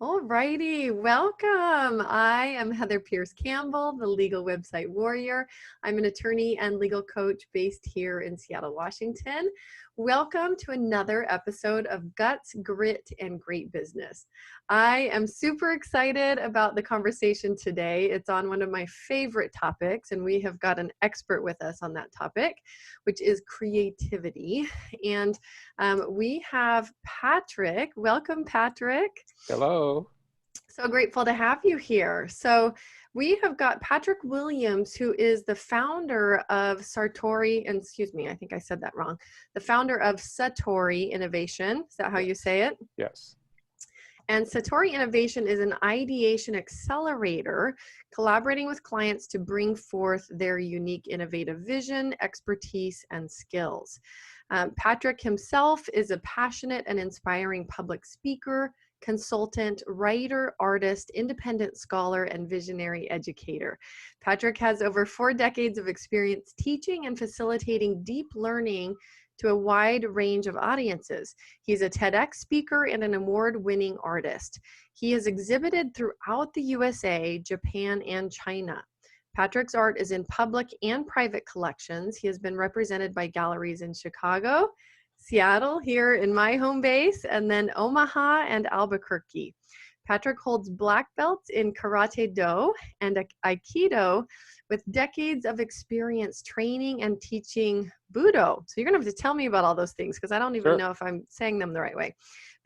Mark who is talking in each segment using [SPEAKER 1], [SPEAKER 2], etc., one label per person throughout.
[SPEAKER 1] All righty, welcome. I am Heather Pierce Campbell, the legal website warrior. I'm an attorney and legal coach based here in Seattle, Washington. Welcome to another episode of Guts, Grit, and Great Business. I am super excited about the conversation today. It's on one of my favorite topics, and we have got an expert with us on that topic, which is creativity. And we have Patrick. Welcome, Patrick.
[SPEAKER 2] Hello.
[SPEAKER 1] So grateful to have you here. So we have got Patrick Williams, who is the founder of Sartori, and excuse me, I think I said that wrong. The founder of Satori Innovation. Is that how you say it?
[SPEAKER 2] Yes.
[SPEAKER 1] And Satori Innovation is an ideation accelerator, collaborating with clients to bring forth their unique innovative vision, expertise, and skills. Patrick himself is a passionate and inspiring public speaker, consultant, writer, artist, independent scholar, and visionary educator. Patrick has over 4 decades of experience teaching and facilitating deep learning to a wide range of audiences. He's a TEDx speaker and an award-winning artist. He has exhibited throughout the USA, Japan, and China. Patrick's art is in public and private collections. He has been represented by galleries in Chicago, Seattle, here in my home base, and then Omaha and Albuquerque. Patrick holds black belts in Karate Do and Aikido with decades of experience training and teaching Budo. So you're going to have to tell me about all those things because I don't even
[SPEAKER 2] Sure.
[SPEAKER 1] know if I'm saying them the right way.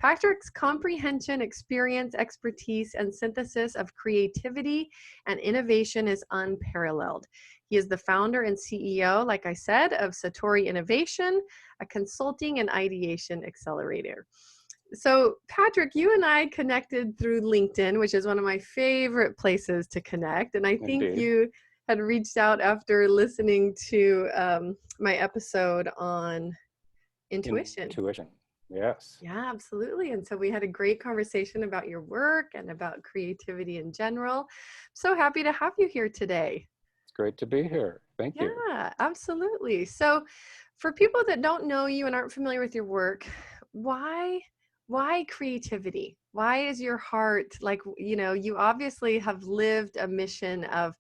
[SPEAKER 1] Patrick's comprehension, experience, expertise, and synthesis of creativity and innovation is unparalleled. He is the founder and CEO, like I said, of Satori Innovation, a consulting and ideation accelerator. So, Patrick, you and I connected through LinkedIn, which is one of my favorite places to connect. And I think
[SPEAKER 2] Indeed.
[SPEAKER 1] you had reached out after listening to my episode on intuition.
[SPEAKER 2] Intuition. Yes.
[SPEAKER 1] Yeah, absolutely. And so we had a great conversation about your work and about creativity in general. So happy to have you here today.
[SPEAKER 2] It's great to be here. Thank you.
[SPEAKER 1] Yeah, absolutely. So for people that don't know you and aren't familiar with your work, why creativity? Why is your heart like, you obviously have lived a mission of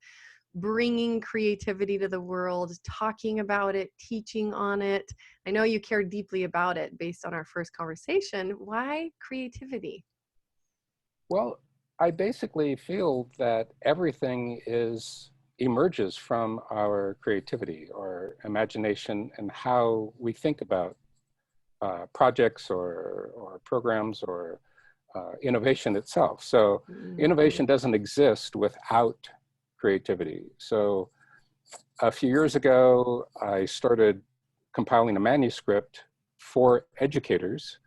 [SPEAKER 1] bringing creativity to the world, talking about it, teaching on it. I know you care deeply about it based on our first conversation. Why creativity?
[SPEAKER 2] Well, I basically feel that everything emerges from our creativity or imagination and how we think about projects or programs or innovation itself. So innovation doesn't exist without creativity. So a few years ago, I started compiling a manuscript for educators,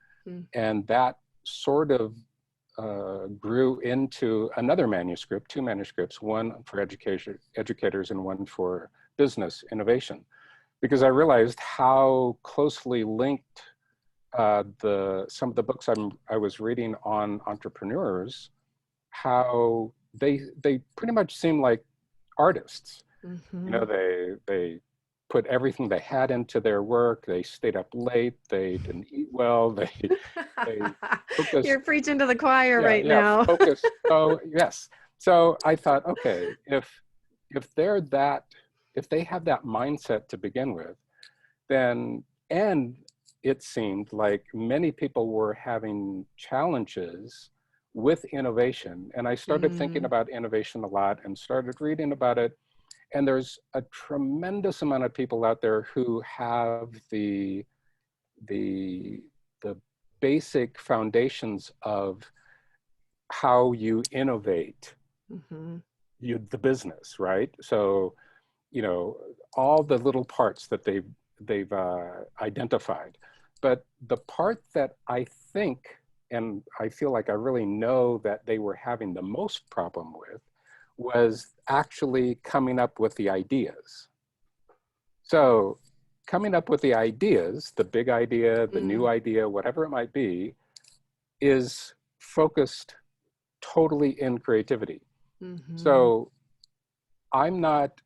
[SPEAKER 2] and that sort of grew into another manuscript, 2 manuscripts, one for educators and one for business innovation, because I realized how closely linked some of the books I was reading on entrepreneurs, how they pretty much seem like artists. You know, they put everything they had into their work. They stayed up late. They didn't eat well. They focused.
[SPEAKER 1] You're preaching to the choir
[SPEAKER 2] Yeah,
[SPEAKER 1] right
[SPEAKER 2] yeah,
[SPEAKER 1] now.
[SPEAKER 2] focus. So yes. So I thought, okay, if they're that, if they have that mindset to begin with, then, and it seemed like many people were having challenges with innovation. And I started thinking about innovation a lot and started reading about it. And there's a tremendous amount of people out there who have the basic foundations of how you innovate the business, right? So, you know, all the little parts that they've identified. But the part that I think, and I feel like I really know that they were having the most problem with, was actually coming up with the ideas. So coming up with the ideas, the big idea, the new idea, whatever it might be, is focused totally in creativity. So I'm not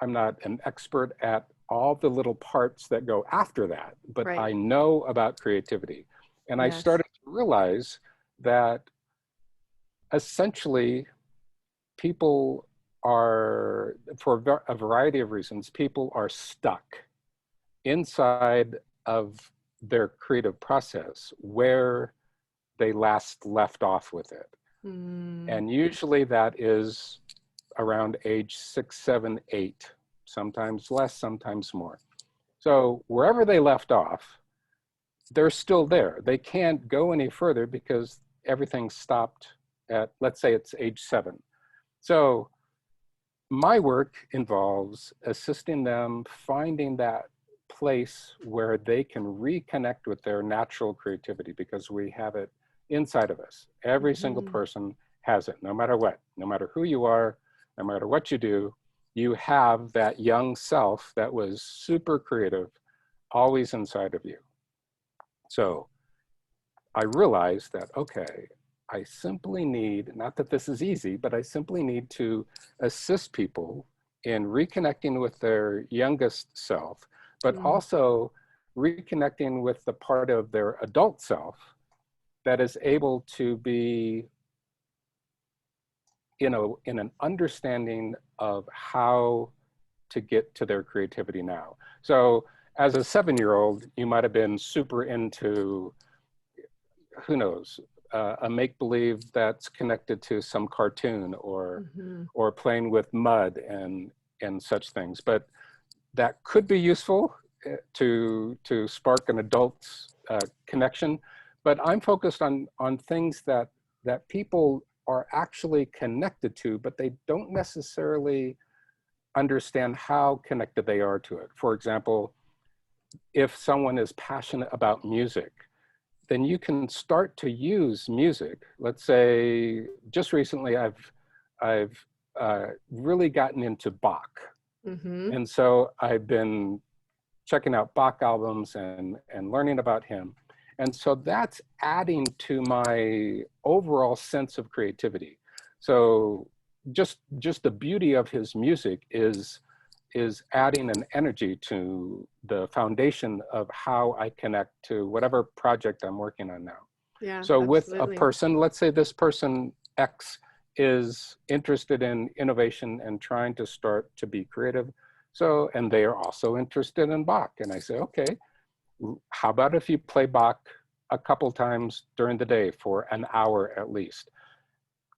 [SPEAKER 2] an expert at all the little parts that go after that, but
[SPEAKER 1] Right.
[SPEAKER 2] I know about creativity. And I
[SPEAKER 1] Yes.
[SPEAKER 2] started to realize that essentially, people are, for a variety of reasons, people are stuck inside of their creative process where they last left off with it.
[SPEAKER 1] Mm.
[SPEAKER 2] And usually that is around age 6, 7, 8, sometimes less, sometimes more. So wherever they left off, they're still there. They can't go any further because everything stopped at, let's say it's age 7. So my work involves assisting them finding that place where they can reconnect with their natural creativity, because we have it inside of us. Every single
[SPEAKER 1] Mhm.
[SPEAKER 2] person has it, no matter what, no matter who you are, no matter what you do, you have that young self that was super creative always inside of you. So I realized that, okay, I simply need, not that this is easy, but I simply need to assist people in reconnecting with their youngest self, but
[SPEAKER 1] Mm.
[SPEAKER 2] also reconnecting with the part of their adult self that is able to be, in an understanding of how to get to their creativity now. So as a 7-year-old, you might have been super into, who knows, a make-believe that's connected to some cartoon,
[SPEAKER 1] Mhm.
[SPEAKER 2] or playing with mud and such things. But that could be useful to spark an adult's connection. But I'm focused on things that people are actually connected to, but they don't necessarily understand how connected they are to it. For example, if someone is passionate about music, then you can start to use music. Let's say just recently I've really gotten into Bach.
[SPEAKER 1] Mhm.
[SPEAKER 2] And so I've been checking out Bach albums and learning about him. And so that's adding to my overall sense of creativity. So just the beauty of his music is adding an energy to the foundation of how I connect to whatever project I'm working on now.
[SPEAKER 1] Yeah,
[SPEAKER 2] So with a
[SPEAKER 1] absolutely.
[SPEAKER 2] person, let's say this person X is interested in innovation and trying to start to be creative. So, and they are also interested in Bach. And I say, okay, how about if you play Bach a couple times during the day for an hour at least?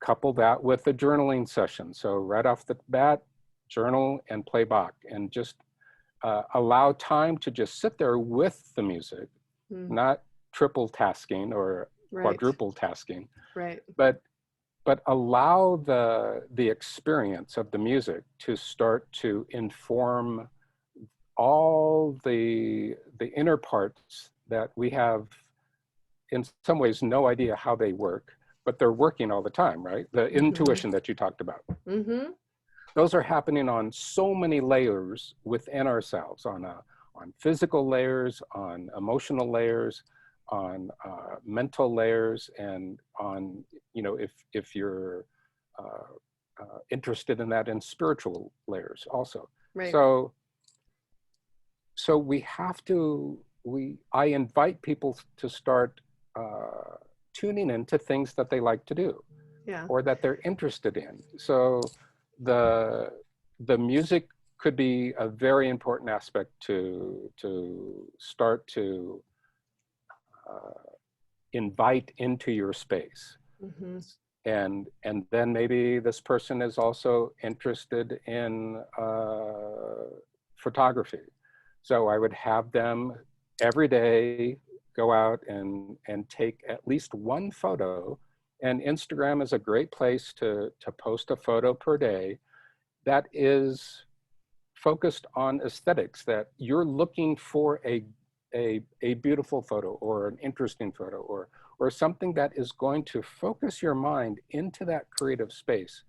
[SPEAKER 2] Couple that with a journaling session. So right off the bat, journal and play Bach, and just allow time to just sit there with the music,
[SPEAKER 1] Mm.
[SPEAKER 2] not triple tasking or
[SPEAKER 1] Right.
[SPEAKER 2] quadruple tasking,
[SPEAKER 1] Right.
[SPEAKER 2] but allow the experience of the music to start to inform all the inner parts that we have in some ways no idea how they work, but they're working all the time, right? The
[SPEAKER 1] Mhm.
[SPEAKER 2] intuition that you talked about.
[SPEAKER 1] Mhm.
[SPEAKER 2] Those are happening on so many layers within ourselves, on physical layers, on emotional layers, on mental layers, and on, if you're uh, interested in that, in spiritual layers also.
[SPEAKER 1] Right.
[SPEAKER 2] So we have to, I invite people to start tuning into things that they like to do
[SPEAKER 1] Yeah.
[SPEAKER 2] or that they're interested in. So the music could be a very important aspect to start to invite into your space.
[SPEAKER 1] Mhm.
[SPEAKER 2] And then maybe this person is also interested in photography. So I would have them every day go out and take at least one photo. And Instagram is a great place to post a photo per day that is focused on aesthetics, that you're looking for a beautiful photo or an interesting photo, or something that is going to focus your mind into that creative space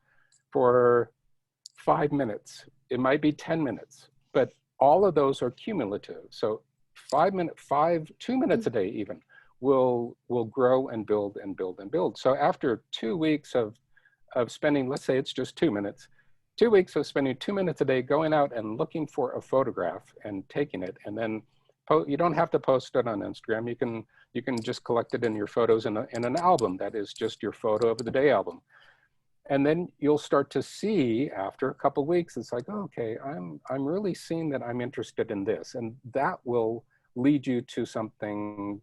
[SPEAKER 2] for 5 minutes. It might be 10 minutes, but all of those are cumulative. So 2 minutes a day even will grow and build and build and build. So after 2 weeks of spending, let's say it's just 2 minutes, 2 weeks of spending 2 minutes a day going out and looking for a photograph and taking it, and then You don't have to post it on Instagram. You can just collect it in your photos in an album that is just your photo of the day album. And then you'll start to see after a couple of weeks, it's like, oh, okay, I'm really seeing that I'm interested in this. And that will lead you to something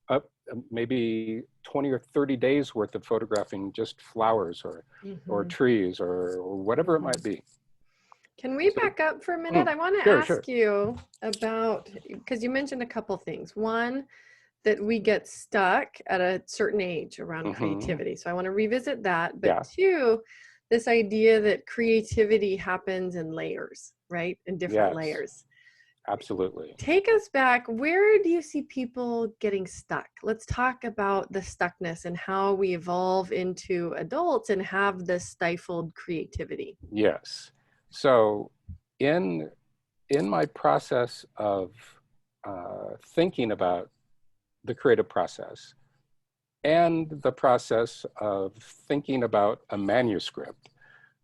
[SPEAKER 2] up maybe 20 or 30 days worth of photographing just flowers or trees or whatever it might be.
[SPEAKER 1] Can we back up for a minute? I want to ask you about, because you mentioned a couple things. One, that we get stuck at a certain age around creativity. So I want to revisit that. But two, this idea that creativity happens in layers, right? In different layers.
[SPEAKER 2] Absolutely.
[SPEAKER 1] Take us back. Where do you see people getting stuck? Let's talk about the stuckness and how we evolve into adults and have this stifled creativity.
[SPEAKER 2] Yes. So in my process of thinking about the creative process and the process of thinking about a manuscript,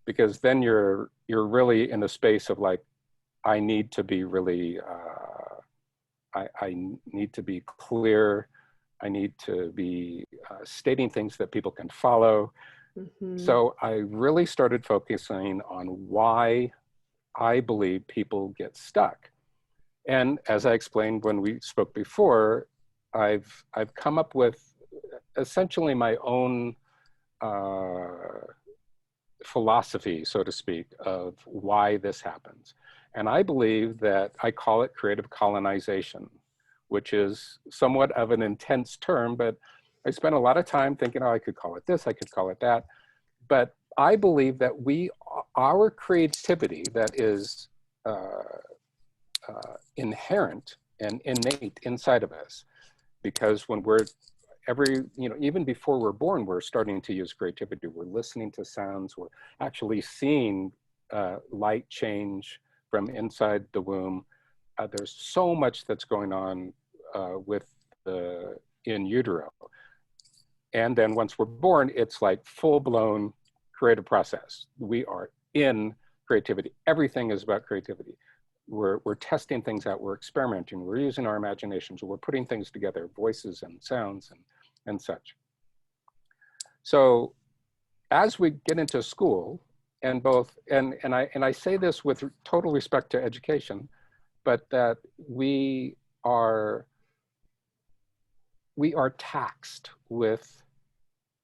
[SPEAKER 2] because then you're really in a space of like, I need to be really, I need to be clear. I need to be stating things that people can follow. So I really started focusing on why I believe people get stuck. And as I explained when we spoke before, I've come up with essentially my own philosophy, so to speak, of why this happens. And I believe that I call it creative colonization, which is somewhat of an intense term, but I spent a lot of time thinking, oh, I could call it this, I could call it that. But I believe that our creativity that is inherent and innate inside of us, because when we're even before we're born, we're starting to use creativity. We're listening to sounds, we're actually seeing light change from inside the womb. There's so much that's going on in utero. And then once we're born, it's like full-blown creative process. We are in creativity. Everything is about creativity. We're testing things out, we're experimenting, we're using our imaginations, we're putting things together, voices and sounds and such. So as we get into school, and I say this with total respect to education, but that we are taxed with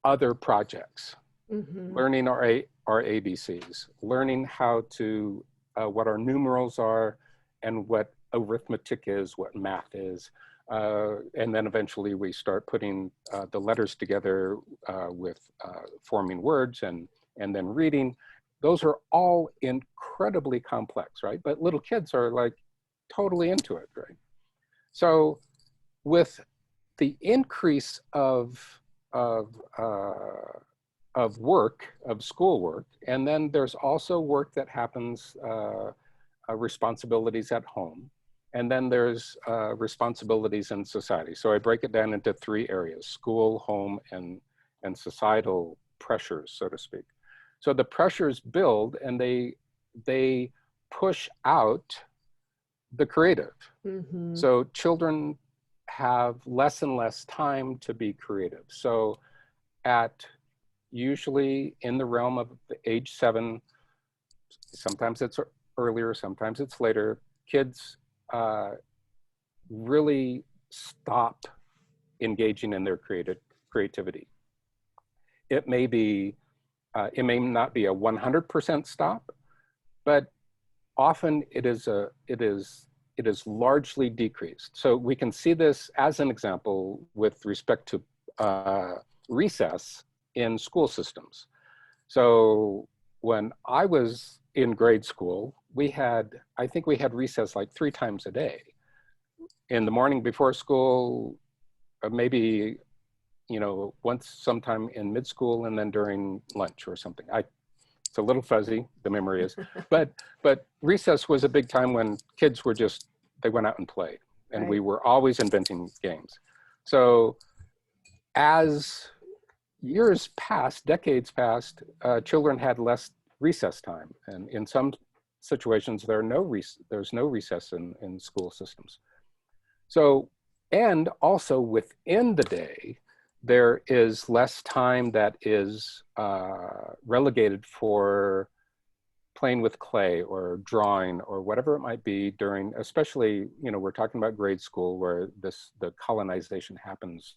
[SPEAKER 2] other projects, learning our ABCs, learning how to, what our numerals are and what arithmetic is, what math is. And then eventually we start putting the letters together with forming words and then reading. Those are all incredibly complex, right? But little kids are like totally into it, right? So with the increase of work, of schoolwork, and then there's also work that happens, responsibilities at home, and then there's responsibilities in society. So I break it down into three areas: school, home, and societal pressures, so to speak. So the pressures build and they push out the creative. So children have less and less time to be creative. So at usually in the realm of the age 7, sometimes it's earlier, sometimes it's later, kids really stop engaging in their creativity. It may not be a 100% stop, but often it is largely decreased. So we can see this as an example with respect to recess in school systems. So when I was in grade school, I think we had recess like 3 times a day. In the morning before school, maybe, once sometime in mid-school, and then during lunch or something. It's a little fuzzy, the memory is, but recess was a big time when kids they went out and played, and we were always inventing games. So as years passed, decades passed, children had less recess time, and in some situations there's no recess in school systems. So, and also within the day, there is less time that is relegated for playing with clay or drawing or whatever it might be during, especially, we're talking about grade school where the colonization happens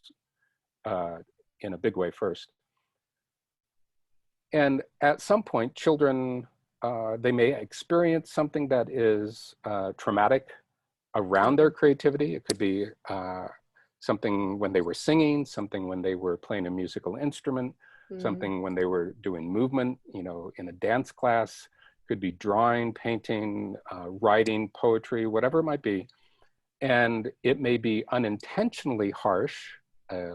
[SPEAKER 2] in a big way first. And at some point, children, they may experience something that is traumatic around their creativity. It could be something when they were singing, something when they were playing a musical instrument, something when they were doing movement, in a dance class. Could be drawing, painting, writing, poetry, whatever it might be. And it may be unintentionally harsh,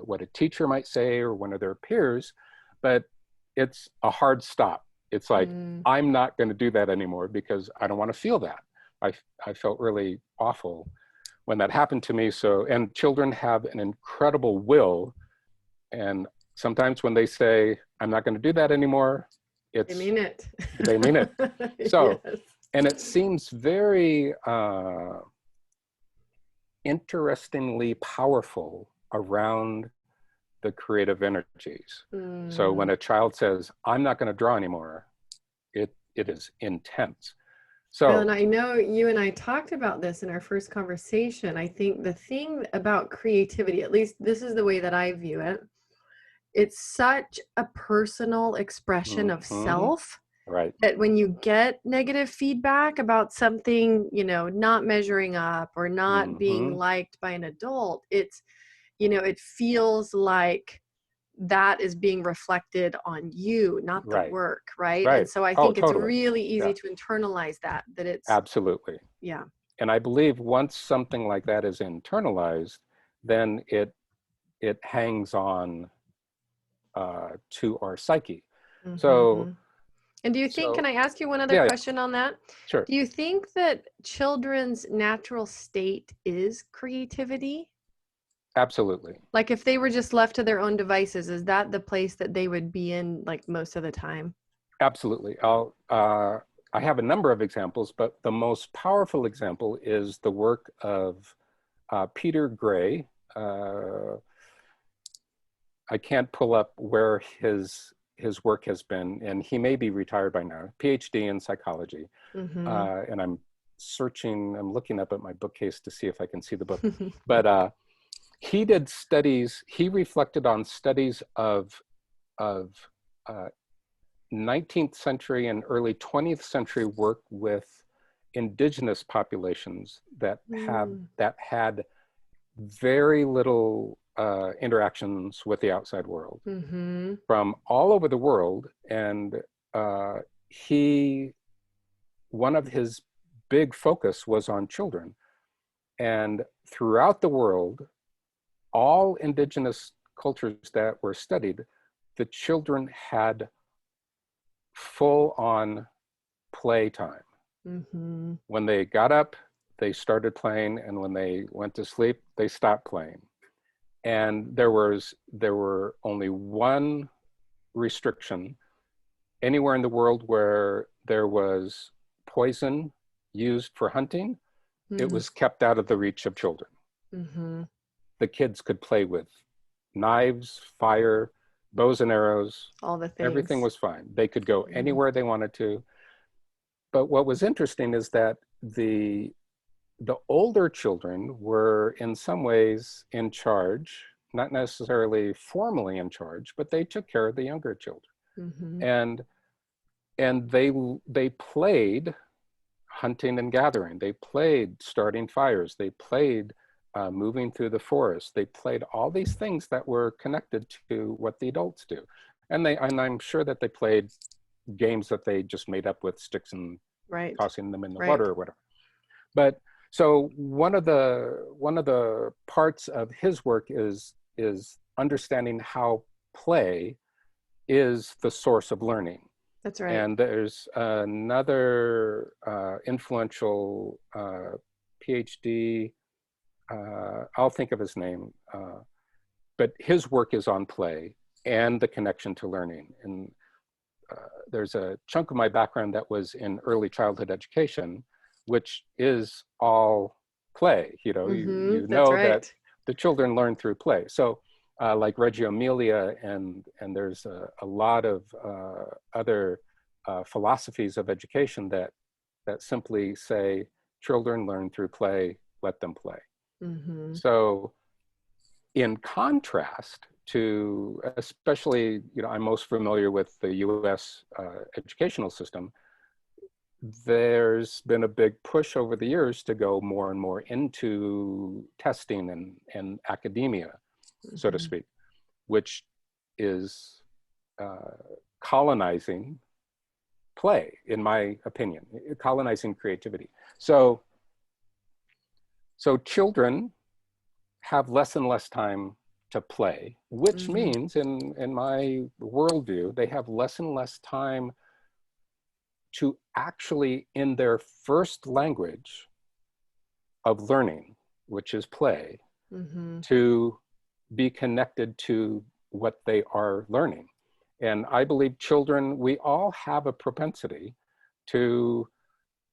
[SPEAKER 2] what a teacher might say or one of their peers, but it's a hard stop. It's like, I'm not going to do that anymore because I don't want to feel that. I felt really awful when that happened to me. So, and children have an incredible will. And sometimes when they say, I'm not going to do that anymore,
[SPEAKER 1] they mean it.
[SPEAKER 2] They mean it. So,
[SPEAKER 1] yes.
[SPEAKER 2] And it seems very interestingly powerful around the creative energies. So when a child says, I'm not going to draw anymore, it is intense. So,
[SPEAKER 1] Bill, and I know you and I talked about this in our first conversation. I think the thing about creativity, at least this is the way that I view it, it's such a personal expression of self.
[SPEAKER 2] Right.
[SPEAKER 1] That when you get negative feedback about something, not measuring up or not being liked by an adult, it's, it feels like that is being reflected on you, not the work, right? And so I think it's really easy to internalize that it's
[SPEAKER 2] absolutely.
[SPEAKER 1] Yeah.
[SPEAKER 2] And I believe once something like that is internalized, then it hangs on to our psyche. So,
[SPEAKER 1] and do you think, can I ask you one other question on that?
[SPEAKER 2] Sure.
[SPEAKER 1] Do you think that children's natural state is creativity?
[SPEAKER 2] Absolutely.
[SPEAKER 1] Like if they were just left to their own devices, is that the place that they would be in like most of the time?
[SPEAKER 2] Absolutely. I have a number of examples, but the most powerful example is the work of Peter Gray. I can't pull up where his work has been, and he may be retired by now, PhD in psychology. And I'm looking up at my bookcase to see if I can see the book. But he did studies, he reflected on studies of 19th century and early 20th century work with indigenous populations that had very little interactions with the outside world from all over the world. And one of his big focus was on children. And throughout the world, all indigenous cultures that were studied, the children had full-on playtime. When they got up, they started playing, and when they went to sleep, they stopped playing. And there were only one restriction. Anywhere in the world where there was poison used for hunting, it was kept out of the reach of children. The kids could play with knives, fire, bows and arrows,
[SPEAKER 1] all the things.
[SPEAKER 2] Everything was fine. They could go anywhere they wanted to. But what was interesting is that the older children were in some ways in charge, not necessarily formally in charge, but they took care of the younger children. And they played hunting and gathering. They played starting fires. They played moving through the forest. They played all these things that were connected to what the adults do. And I'm sure that they played games that they just made up with sticks and tossing them in the water or whatever. But so one of the parts of his work is understanding how play is the source of learning.
[SPEAKER 1] That's right.
[SPEAKER 2] And there's another influential PhD, I'll think of his name, but his work is on play and the connection to learning. And there's a chunk of my background that was in early childhood education, which is all play. You know,
[SPEAKER 1] Mm-hmm.
[SPEAKER 2] you
[SPEAKER 1] That's
[SPEAKER 2] know that
[SPEAKER 1] right.
[SPEAKER 2] the children learn through play. So like Reggio Emilia, and there's a lot of other philosophies of education that simply say children learn through play, let them play.
[SPEAKER 1] Mm-hmm.
[SPEAKER 2] So in contrast to, especially, you know, I'm most familiar with the US educational system, there's been a big push over the years to go more and more into testing and academia, so to
[SPEAKER 1] Mm-hmm.
[SPEAKER 2] speak, which is uh, colonizing play, in my opinion, colonizing creativity. So children have less and less time to play, which
[SPEAKER 1] Mm-hmm.
[SPEAKER 2] means in my worldview, they have less and less time to actually, in their first language of learning, which is play,
[SPEAKER 1] Mm-hmm.
[SPEAKER 2] to be connected to what they are learning. And I believe children, we all have a propensity to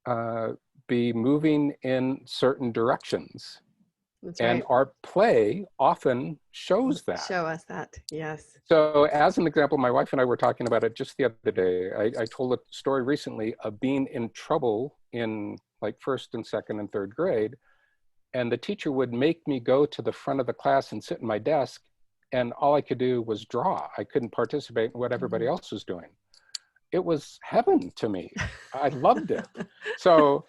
[SPEAKER 2] uh, be moving in certain directions.
[SPEAKER 1] That's
[SPEAKER 2] And
[SPEAKER 1] right.
[SPEAKER 2] our play often shows that.
[SPEAKER 1] Show us that. Yes.
[SPEAKER 2] So, as an example, my wife and I were talking about it just the other day. I told a story recently of being in trouble in like first and second and third grade. And the teacher would make me go to the front of the class and sit in my desk. And all I could do was draw. I couldn't participate in what everybody
[SPEAKER 1] Mm-hmm.
[SPEAKER 2] else was doing. It was heaven to me. I loved it. So,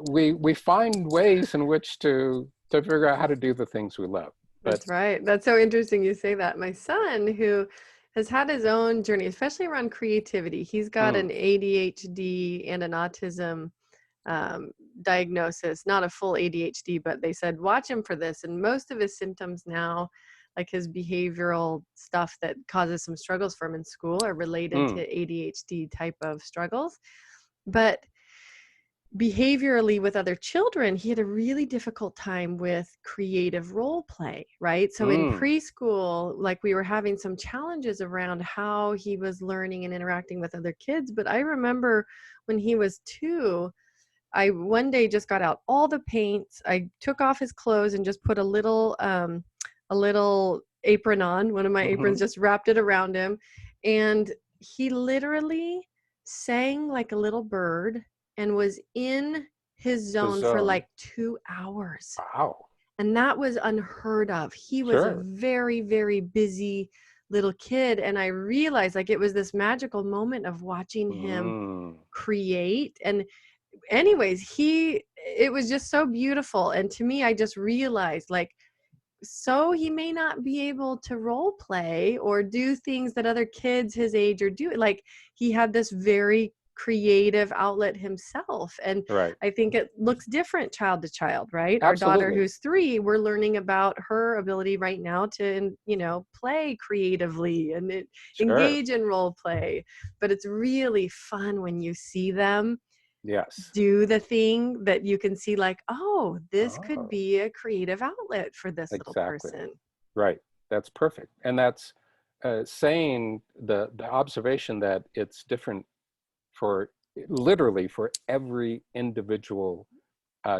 [SPEAKER 2] we find ways in which to figure out how to do the things we love. But
[SPEAKER 1] That's right. That's so interesting you say that. My son, who has had his own journey, especially around creativity, he's got
[SPEAKER 2] mm,
[SPEAKER 1] an ADHD and an autism um, diagnosis, not a full ADHD, but they said, watch him for this. And most of his symptoms now, like his behavioral stuff that causes some struggles for him in school, are related to
[SPEAKER 2] mm,
[SPEAKER 1] ADHD type of struggles. But behaviorally with other children, he had a really difficult time with creative role play, right? So in
[SPEAKER 2] mm,
[SPEAKER 1] preschool, like we were having some challenges around how he was learning and interacting with other kids. But I remember when he was 2, I one day just got out all the paints. I took off his clothes and just put a little apron on, one of my aprons,
[SPEAKER 2] mhm.
[SPEAKER 1] just wrapped it around him. And he literally sang like a little bird and was in his
[SPEAKER 2] The
[SPEAKER 1] zone for
[SPEAKER 2] zone.
[SPEAKER 1] like 2 hours.
[SPEAKER 2] Wow.
[SPEAKER 1] And that was unheard of. He was a
[SPEAKER 2] Sure.
[SPEAKER 1] very, very busy little kid. And I realized like it was this magical moment of watching him
[SPEAKER 2] Mm,
[SPEAKER 1] create. And anyways, it was just so beautiful. And to me, I just realized like, so he may not be able to role play or do things that other kids his age are doing. Like he had this very creative outlet himself. And
[SPEAKER 2] right.
[SPEAKER 1] I think it looks different child to child, right? Our daughter
[SPEAKER 2] Absolutely.
[SPEAKER 1] who's 3, we're learning about her ability right now to, play creatively and
[SPEAKER 2] Sure.
[SPEAKER 1] engage in role play. But it's really fun when you see them
[SPEAKER 2] Yes.
[SPEAKER 1] do the thing that you can see like, oh, this could
[SPEAKER 2] Oh,
[SPEAKER 1] be a creative outlet for this little
[SPEAKER 2] exactly.
[SPEAKER 1] person.
[SPEAKER 2] Right. That's perfect. And that's saying the observation that it's different for literally for every individual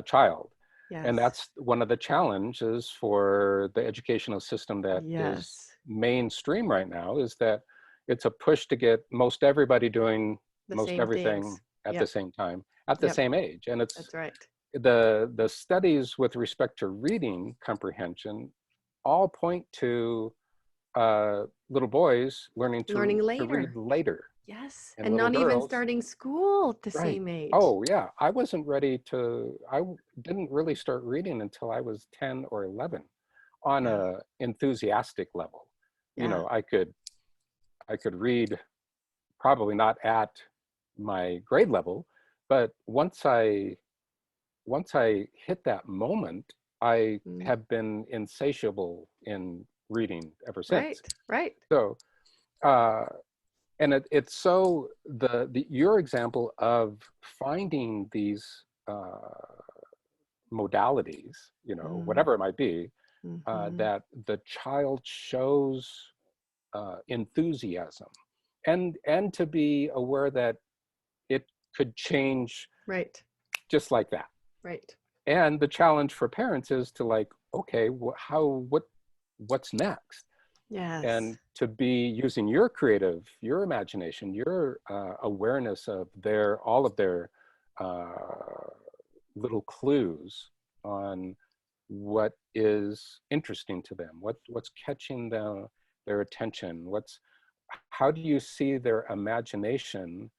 [SPEAKER 2] child. And
[SPEAKER 1] Yes.
[SPEAKER 2] that's one of the challenges for the educational system that is
[SPEAKER 1] Yes.
[SPEAKER 2] mainstream right now, is that it's a push to get most everybody doing
[SPEAKER 1] The
[SPEAKER 2] most
[SPEAKER 1] same
[SPEAKER 2] everything
[SPEAKER 1] things.
[SPEAKER 2] at the
[SPEAKER 1] Yep.
[SPEAKER 2] same time, at the
[SPEAKER 1] Yep.
[SPEAKER 2] same age. And it's
[SPEAKER 1] That's right.
[SPEAKER 2] the studies with respect to reading comprehension all point to little boys learning
[SPEAKER 1] Learning
[SPEAKER 2] to read
[SPEAKER 1] later.
[SPEAKER 2] later,
[SPEAKER 1] Yes.
[SPEAKER 2] and
[SPEAKER 1] And
[SPEAKER 2] little
[SPEAKER 1] not even
[SPEAKER 2] girls.
[SPEAKER 1] starting school at the
[SPEAKER 2] Right.
[SPEAKER 1] same age.
[SPEAKER 2] Oh, yeah. I wasn't ready to, didn't really start reading until I was 10 or 11 on
[SPEAKER 1] Yeah.
[SPEAKER 2] a enthusiastic level. You
[SPEAKER 1] Yeah.
[SPEAKER 2] know, I could read, probably not at my grade level, but once I hit that moment, I
[SPEAKER 1] Mm.
[SPEAKER 2] have been insatiable in reading ever since.
[SPEAKER 1] Right. Right.
[SPEAKER 2] So, uh, and it's so your example of finding these modalities, you know,
[SPEAKER 1] Mm.
[SPEAKER 2] whatever it might be,
[SPEAKER 1] Mm-hmm.
[SPEAKER 2] that the child shows enthusiasm, and to be aware that it could change
[SPEAKER 1] Right.
[SPEAKER 2] just like that.
[SPEAKER 1] Right.
[SPEAKER 2] And the challenge for parents is to like, okay, what's next?
[SPEAKER 1] Yes.
[SPEAKER 2] And to be using your imagination, your awareness of all of their little clues on what is interesting to them, what's catching their attention, how do you see their imagination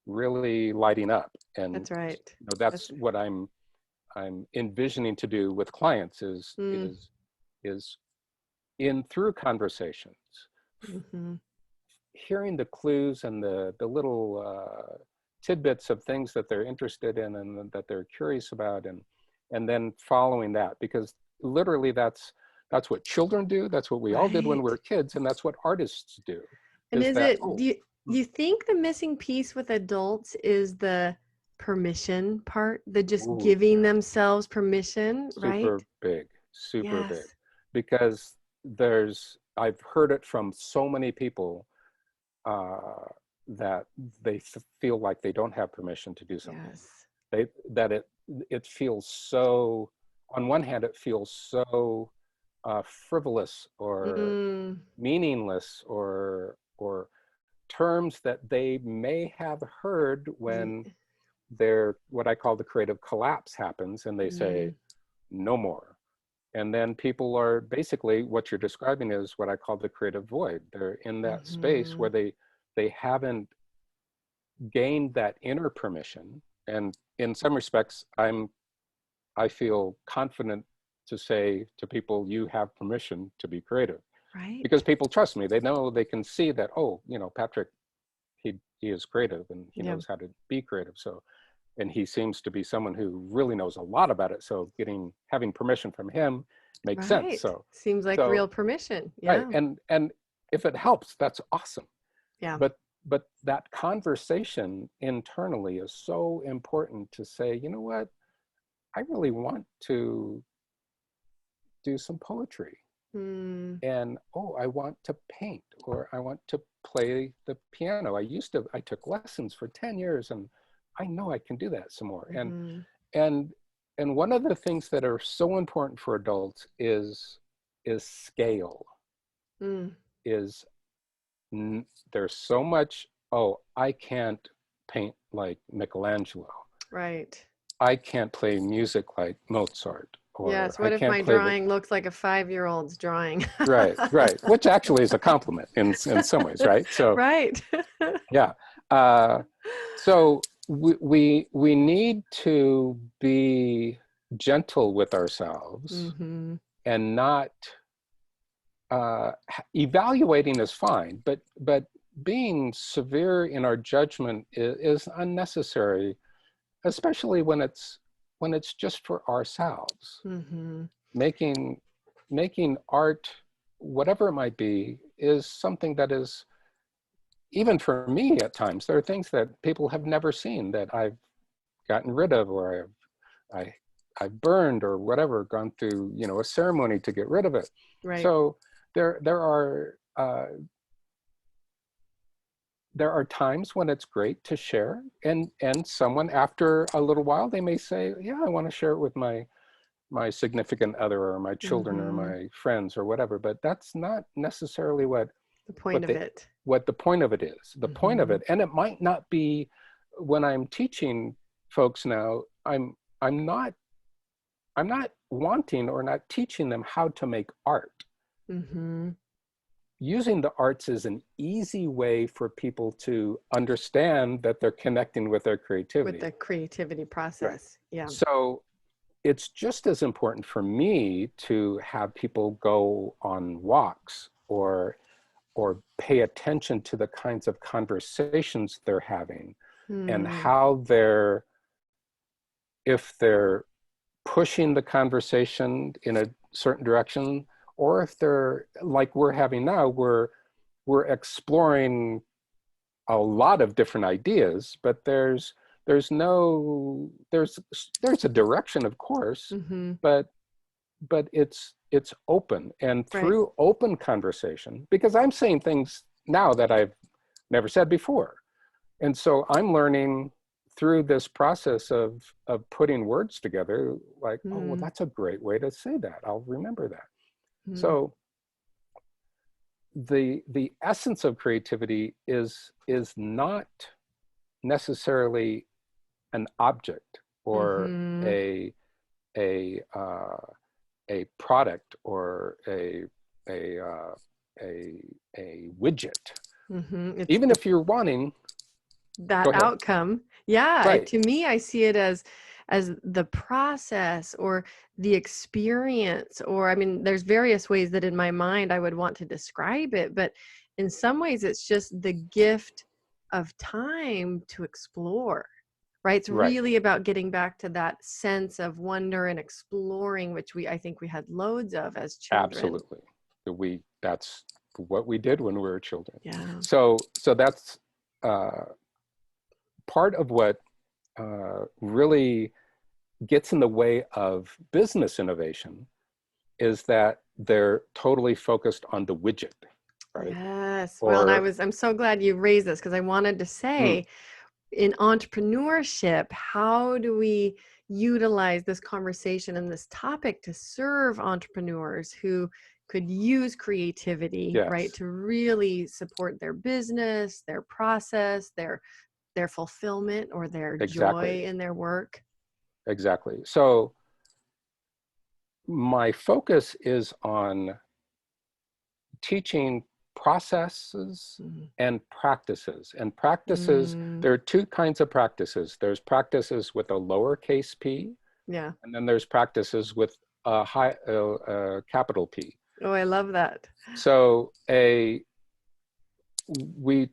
[SPEAKER 2] really lighting up? And
[SPEAKER 1] That's right.
[SPEAKER 2] that's what I'm envisioning to do with clients is in through conversations,
[SPEAKER 1] Mm-hmm.
[SPEAKER 2] hearing the clues and the little tidbits of things that they're interested in and that they're curious about, and then following that, because literally that's what children do, that's what we all did when we
[SPEAKER 1] Right.
[SPEAKER 2] were kids, and that's what artists do.
[SPEAKER 1] And
[SPEAKER 2] Is
[SPEAKER 1] is
[SPEAKER 2] that,
[SPEAKER 1] it, do you think the missing piece with adults is the permission part, the just
[SPEAKER 2] ooh,
[SPEAKER 1] giving themselves permission, right?
[SPEAKER 2] super big,
[SPEAKER 1] Yes.
[SPEAKER 2] because I've heard it from so many people uh, that they feel like they don't have permission to do something.
[SPEAKER 1] Yes.
[SPEAKER 2] That it feels so, on one hand, it feels so frivolous or
[SPEAKER 1] Mm.
[SPEAKER 2] meaningless, or terms that they may have heard when what I call the creative collapse happens, and they say
[SPEAKER 1] Mm.
[SPEAKER 2] no more. And then people are basically, what you're describing is what I call the creative void. They're in that space
[SPEAKER 1] Mm-hmm.
[SPEAKER 2] where they haven't gained that inner permission. And in some respects, I feel confident to say to people, you have permission to be creative, because
[SPEAKER 1] Right.
[SPEAKER 2] people trust me. They know, they can see that, oh, Patrick, he is creative and he
[SPEAKER 1] Yeah.
[SPEAKER 2] knows how to be creative. So, and he seems to be someone who really knows a lot about it. So having permission from him makes sense.
[SPEAKER 1] Right. Seems like
[SPEAKER 2] So
[SPEAKER 1] real permission.
[SPEAKER 2] right.
[SPEAKER 1] Yeah.
[SPEAKER 2] And if it helps, that's awesome.
[SPEAKER 1] Yeah.
[SPEAKER 2] But that conversation internally is so important, to say, you know what, I really want to do some poetry.
[SPEAKER 1] Mm.
[SPEAKER 2] And oh, I want to paint, or I want to play the piano. I took lessons for 10 years, and I know I can do that some more.
[SPEAKER 1] Mm-hmm.
[SPEAKER 2] And and one of the things that are so important for adults is scale.
[SPEAKER 1] Mm.
[SPEAKER 2] Is there's so much, oh, I can't paint like Michelangelo.
[SPEAKER 1] Right.
[SPEAKER 2] I can't play music like Mozart, or
[SPEAKER 1] Yes.
[SPEAKER 2] I
[SPEAKER 1] What if
[SPEAKER 2] can't
[SPEAKER 1] my
[SPEAKER 2] play the
[SPEAKER 1] drawing looks like a 5-year-old's drawing?
[SPEAKER 2] right, which actually is a compliment in some ways, right? So
[SPEAKER 1] Right.
[SPEAKER 2] yeah, so we need to be gentle with ourselves,
[SPEAKER 1] Mm-hmm.
[SPEAKER 2] and not evaluating is fine, but being severe in our judgment is unnecessary, especially when it's just for ourselves.
[SPEAKER 1] Mm-hmm.
[SPEAKER 2] Making art, whatever it might be, is something that is, even for me at times, there are things that people have never seen that I've gotten rid of, or I've burned, or whatever, gone through a ceremony to get rid of it.
[SPEAKER 1] Right.
[SPEAKER 2] So there are times when it's great to share, and someone, after a little while, they may say, yeah, I want to share it with my significant other, or my children, or
[SPEAKER 1] Mm-hmm.
[SPEAKER 2] my friends, or whatever. But that's not necessarily
[SPEAKER 1] The point of it.
[SPEAKER 2] what the point of it is. The point of
[SPEAKER 1] Mm-hmm.
[SPEAKER 2] it, and it might not be. When I'm teaching folks now, I'm not wanting or not teaching them how to make art.
[SPEAKER 1] Mm-hmm.
[SPEAKER 2] Using the arts is an easy way for people to understand that they're connecting with their creativity.
[SPEAKER 1] With the creativity
[SPEAKER 2] Right.
[SPEAKER 1] process. Yeah.
[SPEAKER 2] So it's just as important for me to have people go on walks, or pay attention to the kinds of conversations they're having, and
[SPEAKER 1] Hmm.
[SPEAKER 2] how if they're pushing the conversation in a certain direction, or if they're like we're having now, we're exploring a lot of different ideas, but there's a direction, of course,
[SPEAKER 1] Mm-hmm.
[SPEAKER 2] but it's open. And
[SPEAKER 1] Right.
[SPEAKER 2] through open conversation, because I'm saying things now that I've never said before, and so I'm learning through this process of putting words together, like, oh, well,
[SPEAKER 1] Mm.
[SPEAKER 2] that's a great way to say that. I'll remember that.
[SPEAKER 1] Mm.
[SPEAKER 2] So the essence of creativity is not necessarily an object or
[SPEAKER 1] Mm-hmm.
[SPEAKER 2] a a uh, a product or a uh, a widget.
[SPEAKER 1] Mm-hmm. It's
[SPEAKER 2] Even if you're wanting,
[SPEAKER 1] that
[SPEAKER 2] go ahead.
[SPEAKER 1] outcome. Yeah,
[SPEAKER 2] Right,
[SPEAKER 1] to me, I see it as the process or the experience, or I mean, there's various ways that in my mind I would want to describe it, but in some ways it's just the gift of time to explore. Right? It's
[SPEAKER 2] right,
[SPEAKER 1] really about getting back to that sense of wonder and exploring, which I think we had loads of as children.
[SPEAKER 2] absolutely. That's what we did when we were children.
[SPEAKER 1] Yeah.
[SPEAKER 2] So that's uh, part of what really gets in the way of business innovation is that they're totally focused on the widget, right?
[SPEAKER 1] Yes. Well, and
[SPEAKER 2] Or
[SPEAKER 1] I'm so glad you raised this because I wanted to
[SPEAKER 2] mm,
[SPEAKER 1] say in entrepreneurship, how do we utilize this conversation and this topic to serve entrepreneurs who could use creativity, right,
[SPEAKER 2] yes,
[SPEAKER 1] to really support their business, their process, their fulfillment or their
[SPEAKER 2] exactly,
[SPEAKER 1] joy in their work?
[SPEAKER 2] exactly. So my focus is on teaching processes
[SPEAKER 1] Mm.
[SPEAKER 2] and practices. And practices,
[SPEAKER 1] Mm,
[SPEAKER 2] there are two kinds of practices. There's practices with a lowercase p,
[SPEAKER 1] yeah.
[SPEAKER 2] and then there's practices with a capital P.
[SPEAKER 1] Oh, I love that.
[SPEAKER 2] So we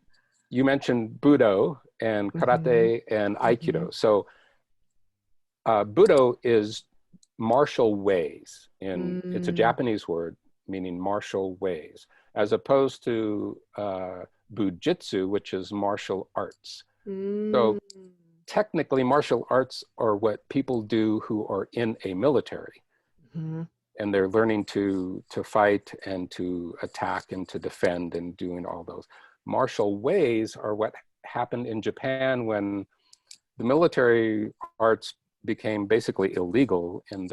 [SPEAKER 2] you mentioned Budo and
[SPEAKER 1] Hmm.
[SPEAKER 2] karate and
[SPEAKER 1] Hmm.
[SPEAKER 2] aikido. So Budo is martial ways. It's a
[SPEAKER 1] Mm,
[SPEAKER 2] Japanese word meaning martial ways, as opposed to Bujitsu, which is martial arts.
[SPEAKER 1] mm,
[SPEAKER 2] So technically, martial arts are what people do who are in a military,
[SPEAKER 1] mhm.
[SPEAKER 2] and they're learning to fight and to attack and to defend and doing all those. Martial ways are what happened in Japan when the military arts became basically illegal, and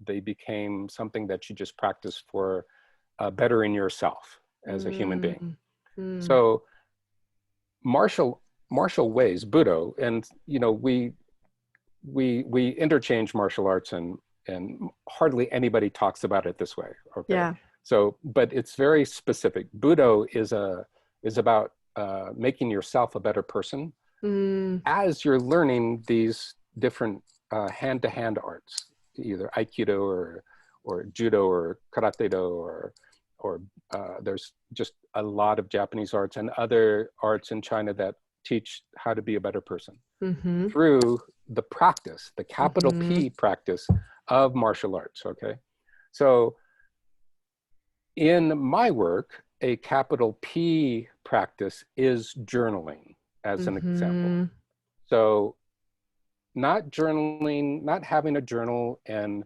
[SPEAKER 2] they became something that you just practice for bettering yourself as a human being.
[SPEAKER 1] Mm, mm.
[SPEAKER 2] So martial martial ways, Budo, and we interchange martial arts, and hardly anybody talks about it this way. Okay,
[SPEAKER 1] Yeah.
[SPEAKER 2] so but it's very specific. Budo is about making yourself a better person
[SPEAKER 1] Mm,
[SPEAKER 2] as you're learning these different hand-to-hand arts, either aikido or judo or karate do or there's just a lot of Japanese arts and other arts in China that teach how to be a better person
[SPEAKER 1] mhm,
[SPEAKER 2] through the practice, the capital
[SPEAKER 1] mhm,
[SPEAKER 2] P practice of martial arts. Okay, so in my work, a capital P practice is journaling, as an example.
[SPEAKER 1] mhm,
[SPEAKER 2] So not journaling, not having a journal, and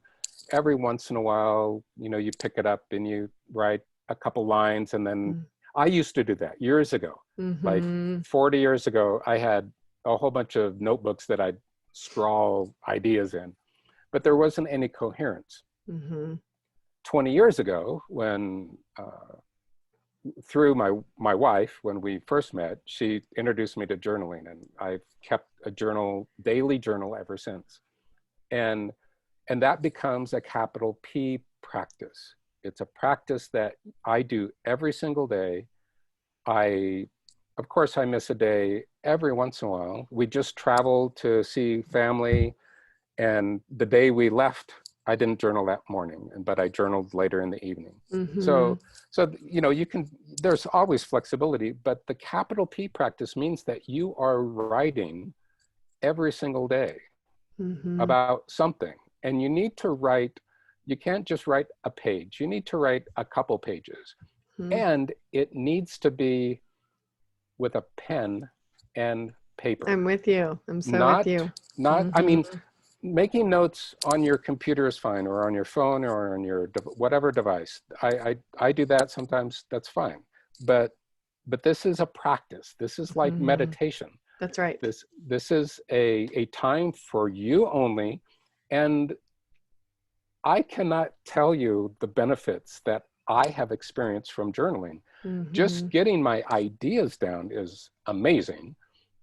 [SPEAKER 2] every once in a while, you pick it up and you write a couple lines, and then
[SPEAKER 1] mm,
[SPEAKER 2] I used to do that years ago. Like
[SPEAKER 1] mhm,
[SPEAKER 2] 40 years ago, I had a whole bunch of notebooks that I'd scrawl ideas in, but there wasn't any coherence.
[SPEAKER 1] mhm.
[SPEAKER 2] 20 years ago, when through my wife, when we first met, she introduced me to journaling, and I've kept a daily journal ever since. And that becomes a capital P practice. It's a practice that I do every single day. Of course, I miss a day every once in a while. We just traveled to see family, and the day we left, I didn't journal that morning, but I journaled later in the evening.
[SPEAKER 1] Mhm.
[SPEAKER 2] So you can. There's always flexibility, but the capital P practice means that you are writing every single day
[SPEAKER 1] Mhm.
[SPEAKER 2] about something, and you need to write. You can't just write a page. You need to write a couple pages,
[SPEAKER 1] Mhm.
[SPEAKER 2] and it needs to be with a pen and paper.
[SPEAKER 1] I'm with you. I'm so with
[SPEAKER 2] Not,
[SPEAKER 1] you.
[SPEAKER 2] not, I
[SPEAKER 1] Mhm.
[SPEAKER 2] mean, making notes on your computer is fine, or on your phone, or on your whatever device. I do that sometimes. That's fine. But this is a practice. This is like
[SPEAKER 1] Mhm.
[SPEAKER 2] meditation.
[SPEAKER 1] That's right.
[SPEAKER 2] This is a time for you only. And I cannot tell you the benefits that I have experienced from journaling.
[SPEAKER 1] Mm-hmm.
[SPEAKER 2] Just getting my ideas down is amazing,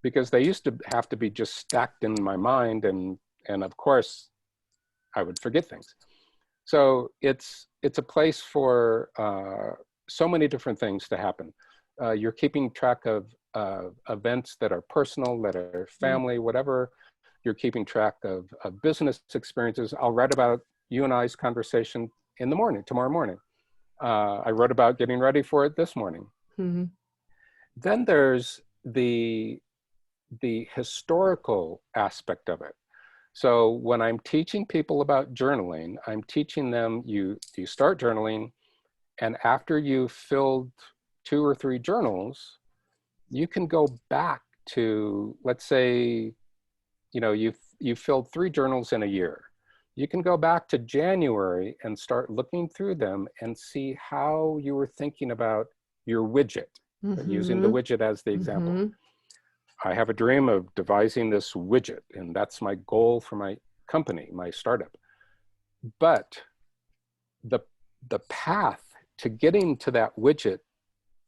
[SPEAKER 2] because they used to have to be just stacked in my mind, and of course I would forget things. So it's a place for so many different things to happen. You're keeping track of events that are personal, that are family, whatever. You're keeping track of business experiences. I'll write about you and I's conversation in the morning, tomorrow morning. I wrote about getting ready for it this morning.
[SPEAKER 1] Mm-hmm.
[SPEAKER 2] Then there's the historical aspect of it. So when I'm teaching people about journaling, I'm teaching them you start journaling, and after you've filled 2 or 3 journals, you can go back to, let's say, you've filled 3 journals in a year. You can go back to January and start looking through them and see how you were thinking about your widget, using the
[SPEAKER 1] Mm-hmm.
[SPEAKER 2] widget as the example.
[SPEAKER 1] Mm-hmm.
[SPEAKER 2] I have a dream of devising this widget, and that's my goal for my company, my startup. But the path to getting to that widget,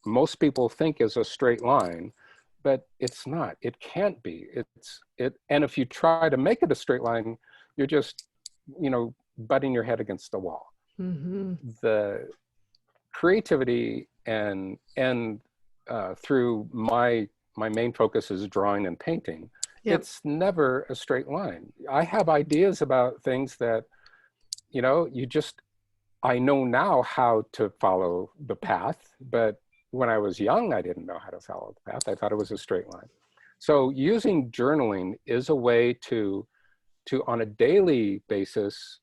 [SPEAKER 2] most people think is a straight line, but it's not. It can't be. And if you try to make it a straight line, you're just, butting your head against the wall.
[SPEAKER 1] Mm-hmm.
[SPEAKER 2] The creativity and through my main focus is drawing and painting.
[SPEAKER 1] Yep.
[SPEAKER 2] It's never a straight line. I have ideas about things that, I know now how to follow the path, but when I was young, I didn't know how to follow the path. I thought it was a straight line. So using journaling is a way to on a daily basis,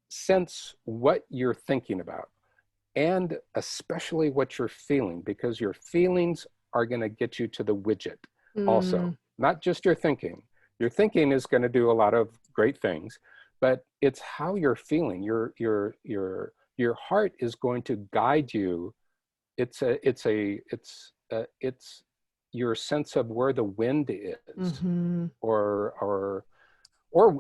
[SPEAKER 2] sense what you're thinking about, and especially what you're feeling, because your feelings are going to get you to the widget also, not just your thinking. Your thinking is going to do a lot of great things, but it's how you're feeling. Your heart is going to guide you. It's your sense of where the wind is,
[SPEAKER 1] Mm-hmm.
[SPEAKER 2] or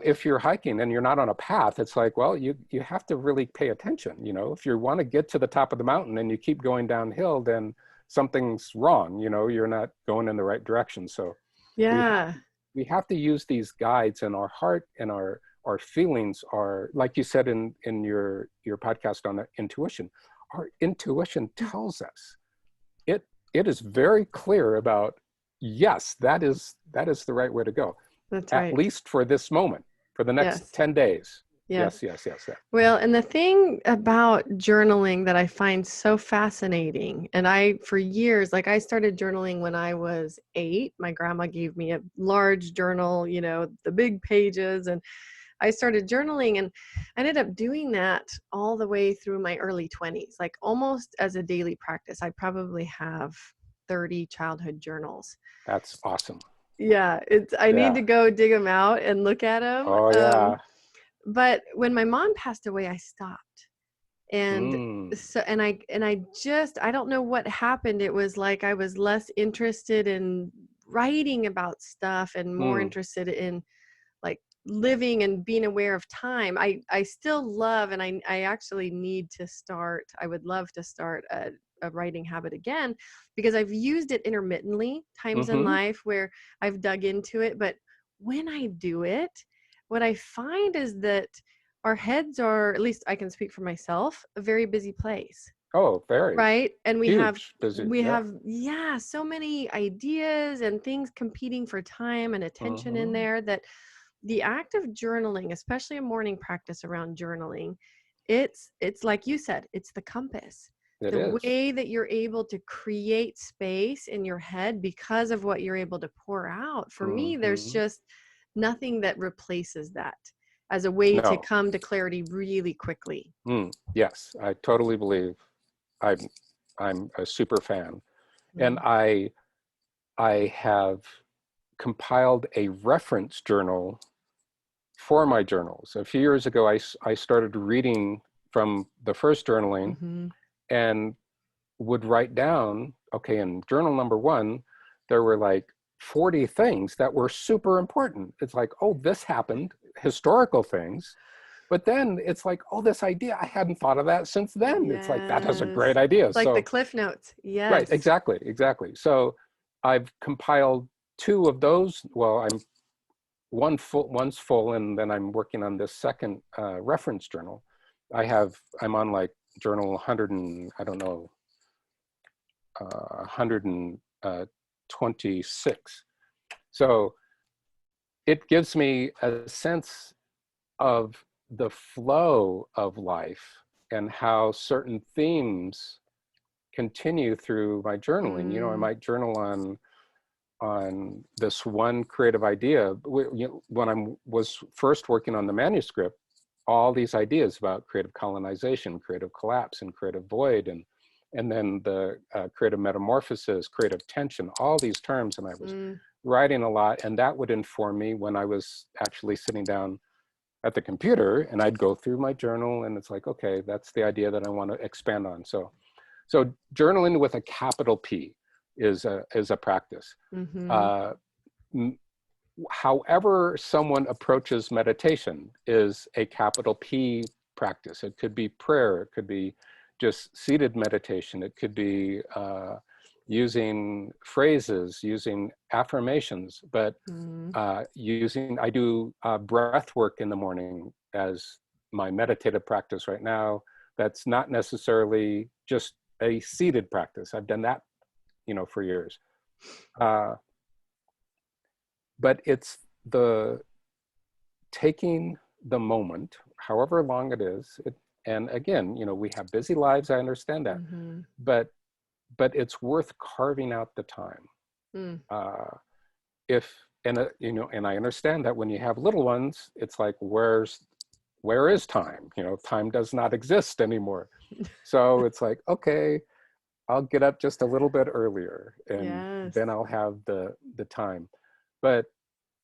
[SPEAKER 2] if you're hiking and you're not on a path, it's like, well, you have to really pay attention. If you want to get to the top of the mountain and you keep going downhill, then something's wrong. You're not going in the right direction. So
[SPEAKER 1] Yeah.
[SPEAKER 2] we have to use these guides, and our heart and our feelings are, like you said in your podcast on intuition. Our intuition tells us, it is very clear about, yes, that is the right way to go.
[SPEAKER 1] That's
[SPEAKER 2] At
[SPEAKER 1] right.
[SPEAKER 2] least for this moment, for the next
[SPEAKER 1] Yes.
[SPEAKER 2] 10 days.
[SPEAKER 1] Yes.
[SPEAKER 2] Yes.
[SPEAKER 1] Well, and the thing about journaling that I find so fascinating, and for years, like I started journaling when I was 8. My grandma gave me a large journal, the big pages, and I started journaling, and I ended up doing that all the way through my early 20s, like almost as a daily practice. I probably have 30 childhood journals.
[SPEAKER 2] That's awesome.
[SPEAKER 1] Yeah, I need
[SPEAKER 2] Yeah.
[SPEAKER 1] to go dig them out and look at them.
[SPEAKER 2] Oh, yeah.
[SPEAKER 1] But when my mom passed away, I stopped. And
[SPEAKER 2] Mm.
[SPEAKER 1] so, I don't know what happened. It was like I was less interested in writing about stuff and more
[SPEAKER 2] Mm.
[SPEAKER 1] interested in like living and being aware of time. I still love, and I actually need to start, I would love to start a writing habit again, because I've used it intermittently times in
[SPEAKER 2] Mm-hmm.
[SPEAKER 1] life where I've dug into it. But when I do it, what I find is that our heads are, at least I can speak for myself, a very busy place.
[SPEAKER 2] Oh, very
[SPEAKER 1] Right. And
[SPEAKER 2] huge, busy. Yeah.
[SPEAKER 1] yeah, so many ideas and things competing for time and attention in
[SPEAKER 2] Mm-hmm.
[SPEAKER 1] there, that the act of journaling, especially a morning practice around journaling, it's like you said, it's the compass.
[SPEAKER 2] It
[SPEAKER 1] The
[SPEAKER 2] is.
[SPEAKER 1] way that you're able to create space in your head because of what you're able to pour out. For me, there's
[SPEAKER 2] Mm-hmm.
[SPEAKER 1] just nothing that replaces that as a way to
[SPEAKER 2] No.
[SPEAKER 1] come to clarity really quickly.
[SPEAKER 2] Yes, I totally believe. I'm a super fan, and
[SPEAKER 1] Mm.
[SPEAKER 2] I have compiled a reference journal for my journals. A few years ago, I started reading from the first journaling,
[SPEAKER 1] Mm-hmm.
[SPEAKER 2] and would write down, okay, in journal number 1, there were like 40 things that were super important. It's like, oh, this happened, historical things. But then it's like, oh, this idea, I hadn't thought of that since then. It's like, that is a
[SPEAKER 1] Yes.
[SPEAKER 2] great idea.
[SPEAKER 1] Like the
[SPEAKER 2] So,
[SPEAKER 1] Cliff Notes.
[SPEAKER 2] right,
[SPEAKER 1] Yes.
[SPEAKER 2] exactly, exactly. So I've compiled two of those. Well, one's full, and then I'm working on this second reference journal. I'm on like journal 100 and, I don't know, 126. So it gives me a sense of the flow of life and how certain themes continue through my journaling. You know, I
[SPEAKER 1] Mm,
[SPEAKER 2] might journal on this one creative idea. When I was first working on the manuscript, all these ideas about creative colonization, creative collapse, and creative void, and then the creative metamorphosis, creative tension, all these terms, and I was
[SPEAKER 1] mm,
[SPEAKER 2] writing a lot, and that would inform me when I was actually sitting down at the computer, and I'd go through my journal, and it's like, okay, that's the idea that I want to expand on. So journaling with a capital P is a practice.
[SPEAKER 1] mm-hmm.
[SPEAKER 2] Uh, However someone approaches meditation is a capital P practice. It could be prayer, it could be just seated meditation, it could be using phrases, using affirmations, but
[SPEAKER 1] Mm,
[SPEAKER 2] I do breath work in the morning as my meditative practice right now. That's not necessarily just a seated practice. I've done that, for years. Uh, but it's the taking the moment, however long it is. And again, we have busy lives. I understand that,
[SPEAKER 1] mm-hmm.
[SPEAKER 2] but it's worth carving out the time.
[SPEAKER 1] Mm,
[SPEAKER 2] Uh, if and I understand that when you have little ones, it's like, where is time? Time does not exist anymore. So it's like, okay, I'll get up just a little bit earlier, and
[SPEAKER 1] yes.
[SPEAKER 2] then I'll have the time. But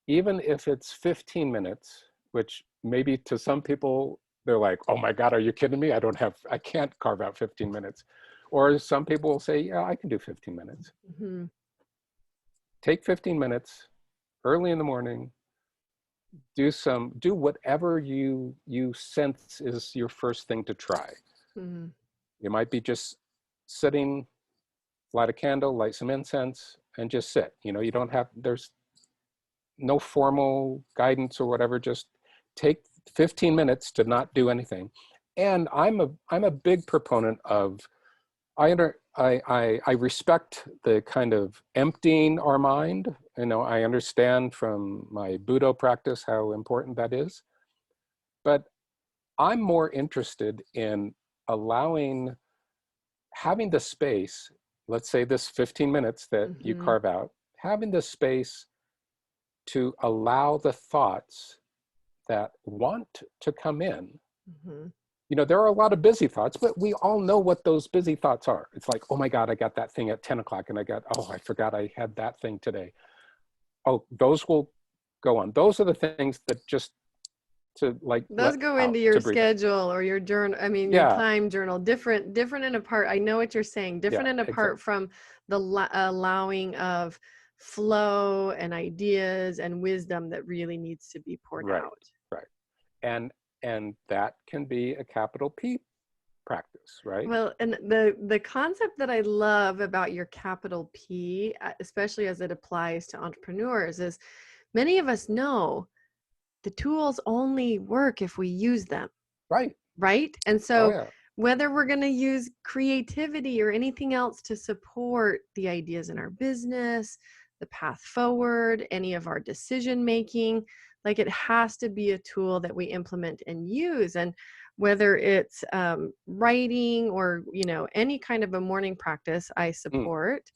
[SPEAKER 2] even if it's 15 minutes, which maybe to some people, they're like, oh my God, are you kidding me? I can't carve out 15 minutes. Or some people will say, yeah, I can do 15 minutes.
[SPEAKER 1] Mm-hmm.
[SPEAKER 2] Take 15 minutes early in the morning, do whatever you sense is your first thing to try.
[SPEAKER 1] Mm-hmm.
[SPEAKER 2] It might be just sitting, light a candle, light some incense, and just sit. You don't have, there's no formal guidance or whatever. Just take 15 minutes to not do anything. And I'm a big proponent of, I respect the kind of emptying our mind. I understand from my Buddha practice how important that is. But I'm more interested in having the space, let's say this 15 minutes that you
[SPEAKER 1] Mm-hmm.
[SPEAKER 2] carve out, having the space to allow the thoughts that want to come in.
[SPEAKER 1] Mm-hmm.
[SPEAKER 2] There are a lot of busy thoughts, but we all know what those busy thoughts are. It's like, oh my God, I got that thing at 10 o'clock, and I forgot I had that thing today. Oh, those will go on. Those are the things that just to like
[SPEAKER 1] Those
[SPEAKER 2] let
[SPEAKER 1] go
[SPEAKER 2] out,
[SPEAKER 1] into your
[SPEAKER 2] to breathe out.
[SPEAKER 1] schedule or your journal. I mean, your
[SPEAKER 2] Yeah,
[SPEAKER 1] time journal, different and apart. I know what you're saying.
[SPEAKER 2] yeah,
[SPEAKER 1] Different and apart
[SPEAKER 2] exactly.
[SPEAKER 1] from the allowing of flow and ideas and wisdom that really needs to be poured
[SPEAKER 2] Right,
[SPEAKER 1] out.
[SPEAKER 2] right. And that can be a capital P practice, right?
[SPEAKER 1] Well, and the concept that I love about your capital P, especially as it applies to entrepreneurs, is many of us know the tools only work if we use them.
[SPEAKER 2] Right.
[SPEAKER 1] Right? And
[SPEAKER 2] Oh
[SPEAKER 1] so
[SPEAKER 2] yeah.
[SPEAKER 1] whether we're going to use creativity or anything else to support the ideas in our business, the path forward, any of our decision making, like it has to be a tool that we implement and use. And whether it's writing or any kind of a morning practice I
[SPEAKER 2] Mm,
[SPEAKER 1] support,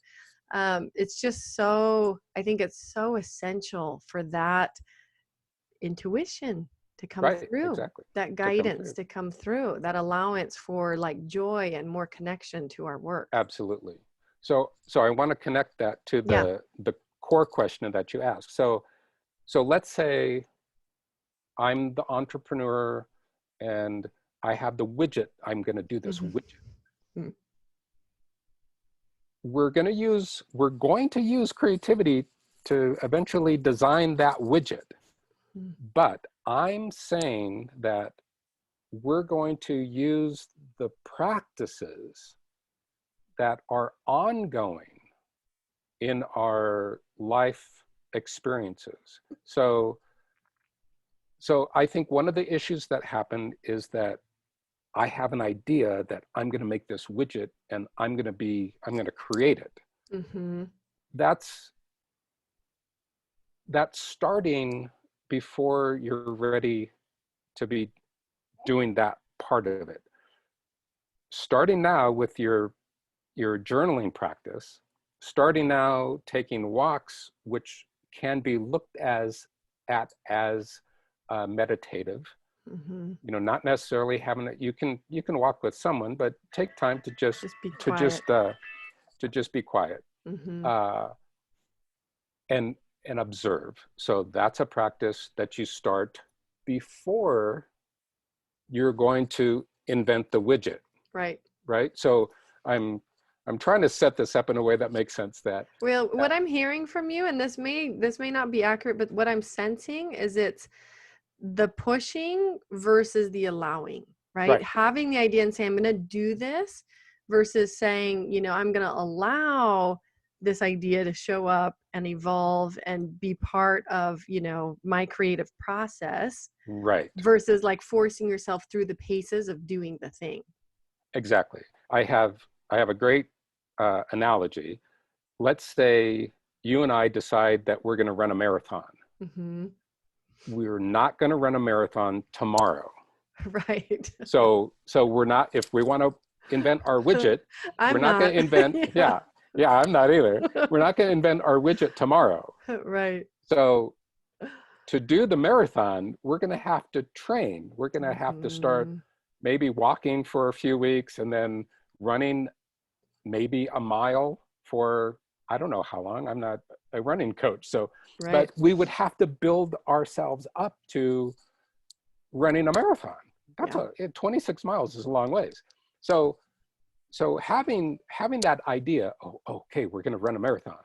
[SPEAKER 1] it's just so, I think it's so essential for that intuition to come
[SPEAKER 2] right,
[SPEAKER 1] through,
[SPEAKER 2] exactly.
[SPEAKER 1] that
[SPEAKER 2] To come
[SPEAKER 1] guidance
[SPEAKER 2] through.
[SPEAKER 1] to come through, that allowance for like joy and more connection to our work.
[SPEAKER 2] Absolutely. So I want to connect that to
[SPEAKER 1] Yeah.
[SPEAKER 2] the core question that you asked. So let's say I'm the entrepreneur and I have the widget. I'm going to do this
[SPEAKER 1] Mm-hmm.
[SPEAKER 2] widget. We're going to use creativity to eventually design that widget.
[SPEAKER 1] Mm.
[SPEAKER 2] But I'm saying that we're going to use the practices that are ongoing in our life experiences. So I think one of the issues that happen is that I have an idea that I'm going to make this widget and I'm going to create it.
[SPEAKER 1] Mm-hmm.
[SPEAKER 2] That's starting before you're ready to be doing that part of it. Starting now with your journaling practice, starting now taking walks, which can be looked at as meditative.
[SPEAKER 1] Mm-hmm.
[SPEAKER 2] You know, not necessarily having it. You can walk with someone, but take time to just
[SPEAKER 1] Be quiet.
[SPEAKER 2] to just be quiet.
[SPEAKER 1] Mm-hmm.
[SPEAKER 2] And observe. So that's a practice that you start before you're going to invent the widget.
[SPEAKER 1] Right.
[SPEAKER 2] Right. So I'm trying to set this up in a way that makes sense.
[SPEAKER 1] Well, what I'm hearing from you, and this may not be accurate, but what I'm sensing is it's the pushing versus the allowing, right?
[SPEAKER 2] Right.
[SPEAKER 1] Having the idea and saying, I'm going to do this versus saying, I'm going to allow this idea to show up and evolve and be part of, my creative process.
[SPEAKER 2] Right.
[SPEAKER 1] Versus like forcing yourself through the paces of doing the thing.
[SPEAKER 2] Exactly. I have a great analogy. Let's say you and I decide that we're going to run a marathon.
[SPEAKER 1] Mm-hmm.
[SPEAKER 2] We're not going to run a marathon tomorrow.
[SPEAKER 1] Right.
[SPEAKER 2] So we're not, if we want to invent our widget, we're not going to invent, yeah, I'm not either. We're not going to invent our widget tomorrow.
[SPEAKER 1] Right.
[SPEAKER 2] So to do the marathon, we're going to have to train. We're going to have to start maybe walking for a few weeks and then running maybe a mile for, I don't know how long. I'm not a running coach. So,
[SPEAKER 1] right.
[SPEAKER 2] But we would have to build ourselves up to running a marathon. That's 26 miles is a long ways. So having that idea, okay, we're going to run a marathon.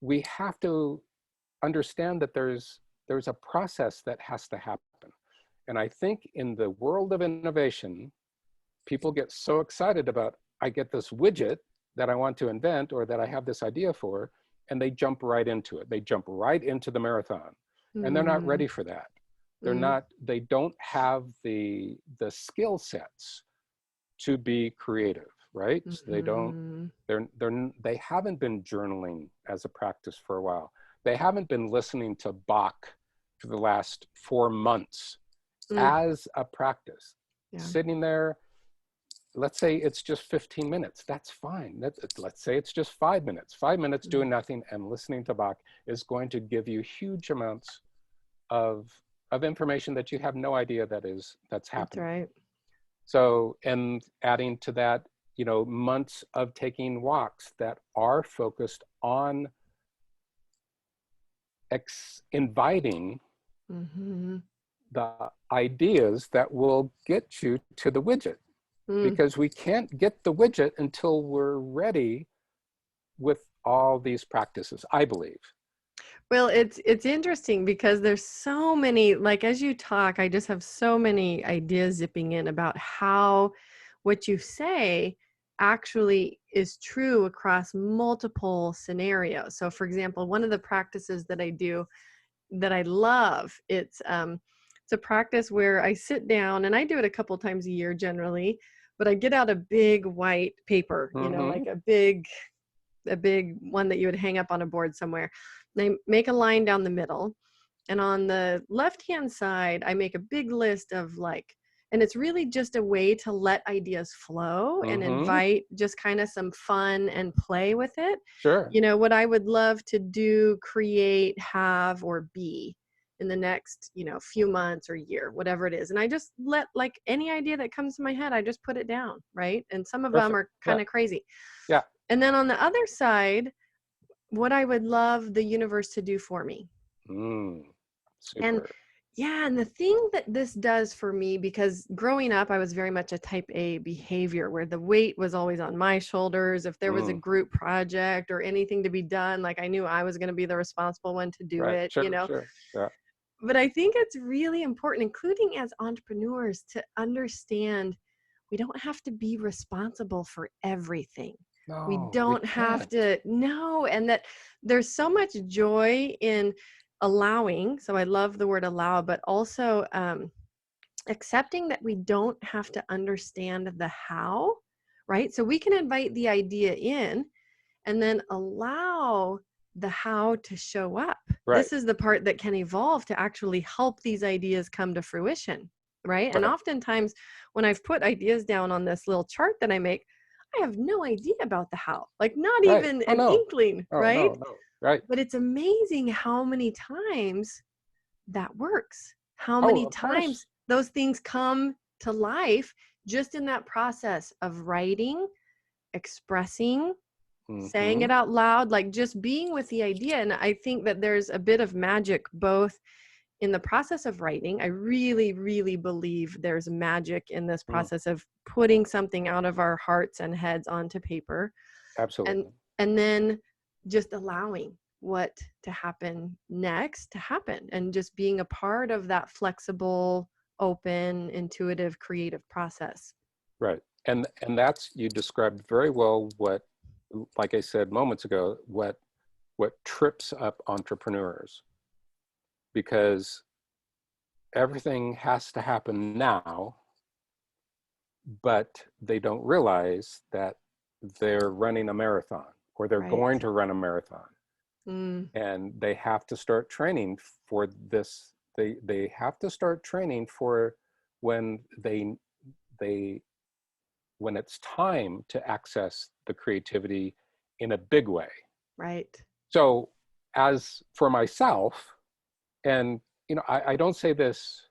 [SPEAKER 2] We have to understand that there's a process that has to happen. And I think in the world of innovation, people get so excited about, I get this widget that I want to invent or that I have this idea for, and they jump right into it. They jump right into the marathon, and they're not ready for that. They don't have the skill sets to be creative, right?
[SPEAKER 1] Mm-hmm.
[SPEAKER 2] So they haven't been journaling as a practice for a while. They haven't been listening to Bach for the last 4 months as a practice. Sitting there, let's say it's just 15 minutes, that's fine. Let's say it's just 5 minutes. 5 minutes doing nothing and listening to Bach is going to give you huge amounts of information that you have no idea that's happening.
[SPEAKER 1] That's right.
[SPEAKER 2] So, and adding to that, months of taking walks that are focused on inviting the ideas that will get you to the widget. Because we can't get the widget until we're ready with all these practices, I believe.
[SPEAKER 1] Well, it's interesting because there's so many, like as you talk, I just have so many ideas zipping in about how what you say actually is true across multiple scenarios. So for example, one of the practices that I do that I love, it's a practice where I sit down, and I do it a couple times a year generally, but I get out a big white paper, like a big one that you would hang up on a board somewhere. And I make a line down the middle, and on the left-hand side, I make a big list of and it's really just a way to let ideas flow and invite just kind of some fun and play with it.
[SPEAKER 2] Sure.
[SPEAKER 1] What I would love to do, create, have, or be in the next, few months or year, whatever it is. And I just let any idea that comes to my head, I just put it down, right? And some of them are kind of crazy.
[SPEAKER 2] Yeah.
[SPEAKER 1] And then on the other side, what I would love the universe to do for me.
[SPEAKER 2] Super.
[SPEAKER 1] And Yeah, and the thing that this does for me, because growing up, I was very much a type A behavior where the weight was always on my shoulders. If there was a
[SPEAKER 2] Mm,
[SPEAKER 1] group project or anything to be done, like I knew I was going to be the responsible one to do
[SPEAKER 2] right.
[SPEAKER 1] it,
[SPEAKER 2] Sure. Sure. Yeah.
[SPEAKER 1] But I think it's really important, including as entrepreneurs, to understand we don't have to be responsible for everything. We
[SPEAKER 2] No, we
[SPEAKER 1] don't have
[SPEAKER 2] can't.
[SPEAKER 1] to, no, and that there's so much joy in allowing. So I love the word allow, but also accepting that we don't have to understand the how, right? So we can invite the idea in and then allow the how to show up.
[SPEAKER 2] Right.
[SPEAKER 1] This is the part that can evolve to actually help these ideas come to fruition, right? And
[SPEAKER 2] Right.
[SPEAKER 1] oftentimes when I've put ideas down on this little chart that I make, I have no idea about the how, like not
[SPEAKER 2] Right.
[SPEAKER 1] even
[SPEAKER 2] Oh
[SPEAKER 1] an
[SPEAKER 2] no.
[SPEAKER 1] inkling,
[SPEAKER 2] Oh
[SPEAKER 1] right?
[SPEAKER 2] no. No. Right.
[SPEAKER 1] But it's amazing how many times that works, how
[SPEAKER 2] Oh,
[SPEAKER 1] many
[SPEAKER 2] of course.
[SPEAKER 1] times those things come to life just in that process of writing, expressing, saying
[SPEAKER 2] Mm-hmm.
[SPEAKER 1] it out loud, like just being with the idea. And I think that there's a bit of magic both in the process of writing. I really, really believe there's magic in this
[SPEAKER 2] Mm,
[SPEAKER 1] process of putting something out of our hearts and heads onto paper, and
[SPEAKER 2] absolutely.
[SPEAKER 1] and then just allowing what to happen next to happen, and just being a part of that flexible, open, intuitive, creative process.
[SPEAKER 2] Right. And that's, you described very well what, like I said moments ago, what trips up entrepreneurs, because everything has to happen now, but they don't realize that they're running a marathon, or they're
[SPEAKER 1] Right.
[SPEAKER 2] going to run a marathon,
[SPEAKER 1] Mm,
[SPEAKER 2] and they have to start training for this. They have to start training for when they when it's time to access the creativity in a big way.
[SPEAKER 1] right.
[SPEAKER 2] So as for myself, and I don't say this,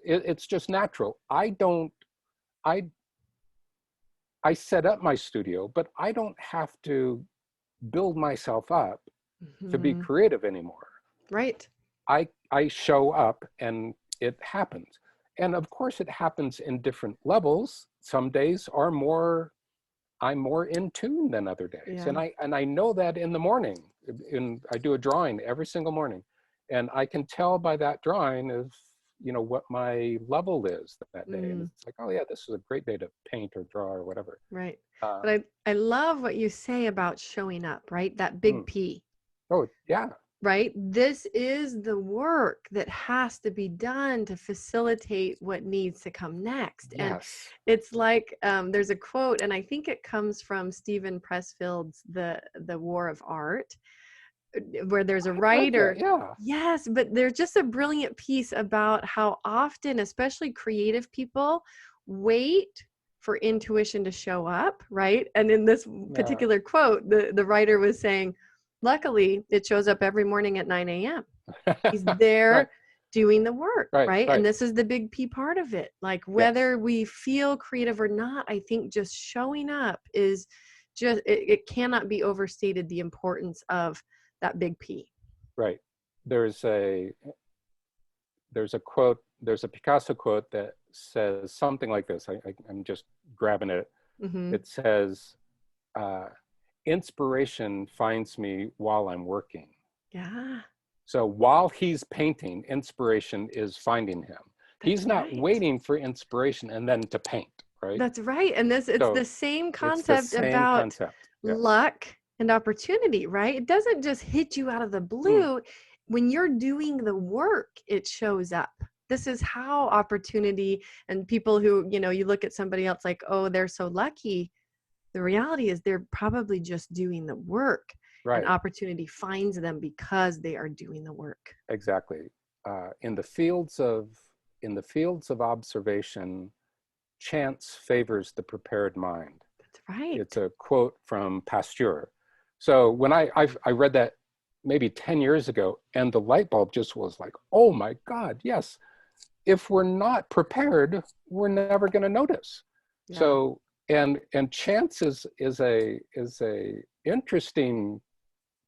[SPEAKER 2] it's just natural. I I set up my studio, but I don't have to build myself up to be
[SPEAKER 1] Hmm.
[SPEAKER 2] creative anymore.
[SPEAKER 1] Right.
[SPEAKER 2] I show up and it happens. And of course it happens in different levels. Some days are more, I'm more in tune than other days.
[SPEAKER 1] Yeah.
[SPEAKER 2] And I know that in the morning. I do a drawing every single morning. And I can tell by that drawing of, what my level is that day. And
[SPEAKER 1] Mm,
[SPEAKER 2] it's like, oh yeah, this is a great day to paint or draw or whatever.
[SPEAKER 1] right.
[SPEAKER 2] Uh,
[SPEAKER 1] But I love what you say about showing up, right? That big
[SPEAKER 2] mm.
[SPEAKER 1] P,
[SPEAKER 2] Oh yeah,
[SPEAKER 1] right? This is the work that has to be done to facilitate what needs to come next. And
[SPEAKER 2] yes.
[SPEAKER 1] it's like there's a quote, and I think it comes from Stephen Pressfield's The War of Art, where there's a
[SPEAKER 2] I've read that,
[SPEAKER 1] writer.
[SPEAKER 2] yeah.
[SPEAKER 1] Yes, but there's just a brilliant piece about how often, especially creative people, wait for intuition to show up, right? And in this
[SPEAKER 2] Yeah.
[SPEAKER 1] particular quote, the writer was saying, luckily, it shows up every morning at 9 a.m. He's
[SPEAKER 2] Right,
[SPEAKER 1] there doing the work,
[SPEAKER 2] right,
[SPEAKER 1] right? And
[SPEAKER 2] right,
[SPEAKER 1] this is the big P part of it. Like
[SPEAKER 2] yes,
[SPEAKER 1] whether we feel creative or not, I think just showing up is just, it cannot be overstated, the importance of that big P.
[SPEAKER 2] right. There's a quote, there's a Picasso quote that says something like this. I'm just grabbing it.
[SPEAKER 1] Hmm.
[SPEAKER 2] It says, uh, inspiration finds me while I'm working.
[SPEAKER 1] Yeah,
[SPEAKER 2] So while he's painting, inspiration is finding him.
[SPEAKER 1] that's
[SPEAKER 2] He's not
[SPEAKER 1] right.
[SPEAKER 2] waiting for inspiration and then to paint, right?
[SPEAKER 1] That's right. And this, it's
[SPEAKER 2] So
[SPEAKER 1] the same
[SPEAKER 2] it's the
[SPEAKER 1] concept
[SPEAKER 2] same
[SPEAKER 1] about
[SPEAKER 2] concept. Yes.
[SPEAKER 1] luck and opportunity, right? It doesn't just hit you out of the
[SPEAKER 2] Mm,
[SPEAKER 1] blue. When you're doing the work, it shows up. This is how opportunity, and people who, you look at somebody else like, oh, they're so lucky. The reality is they're probably just doing the work, and
[SPEAKER 2] right.
[SPEAKER 1] opportunity finds them because they are doing the work.
[SPEAKER 2] Exactly. In the fields of observation, chance favors the prepared mind.
[SPEAKER 1] That's
[SPEAKER 2] It's
[SPEAKER 1] right.
[SPEAKER 2] a quote from Pasteur. So when I read that maybe 10 years ago, and the light bulb just was like, oh my God, yes. If we're not prepared, we're never going to notice.
[SPEAKER 1] Yeah.
[SPEAKER 2] So and chance is a interesting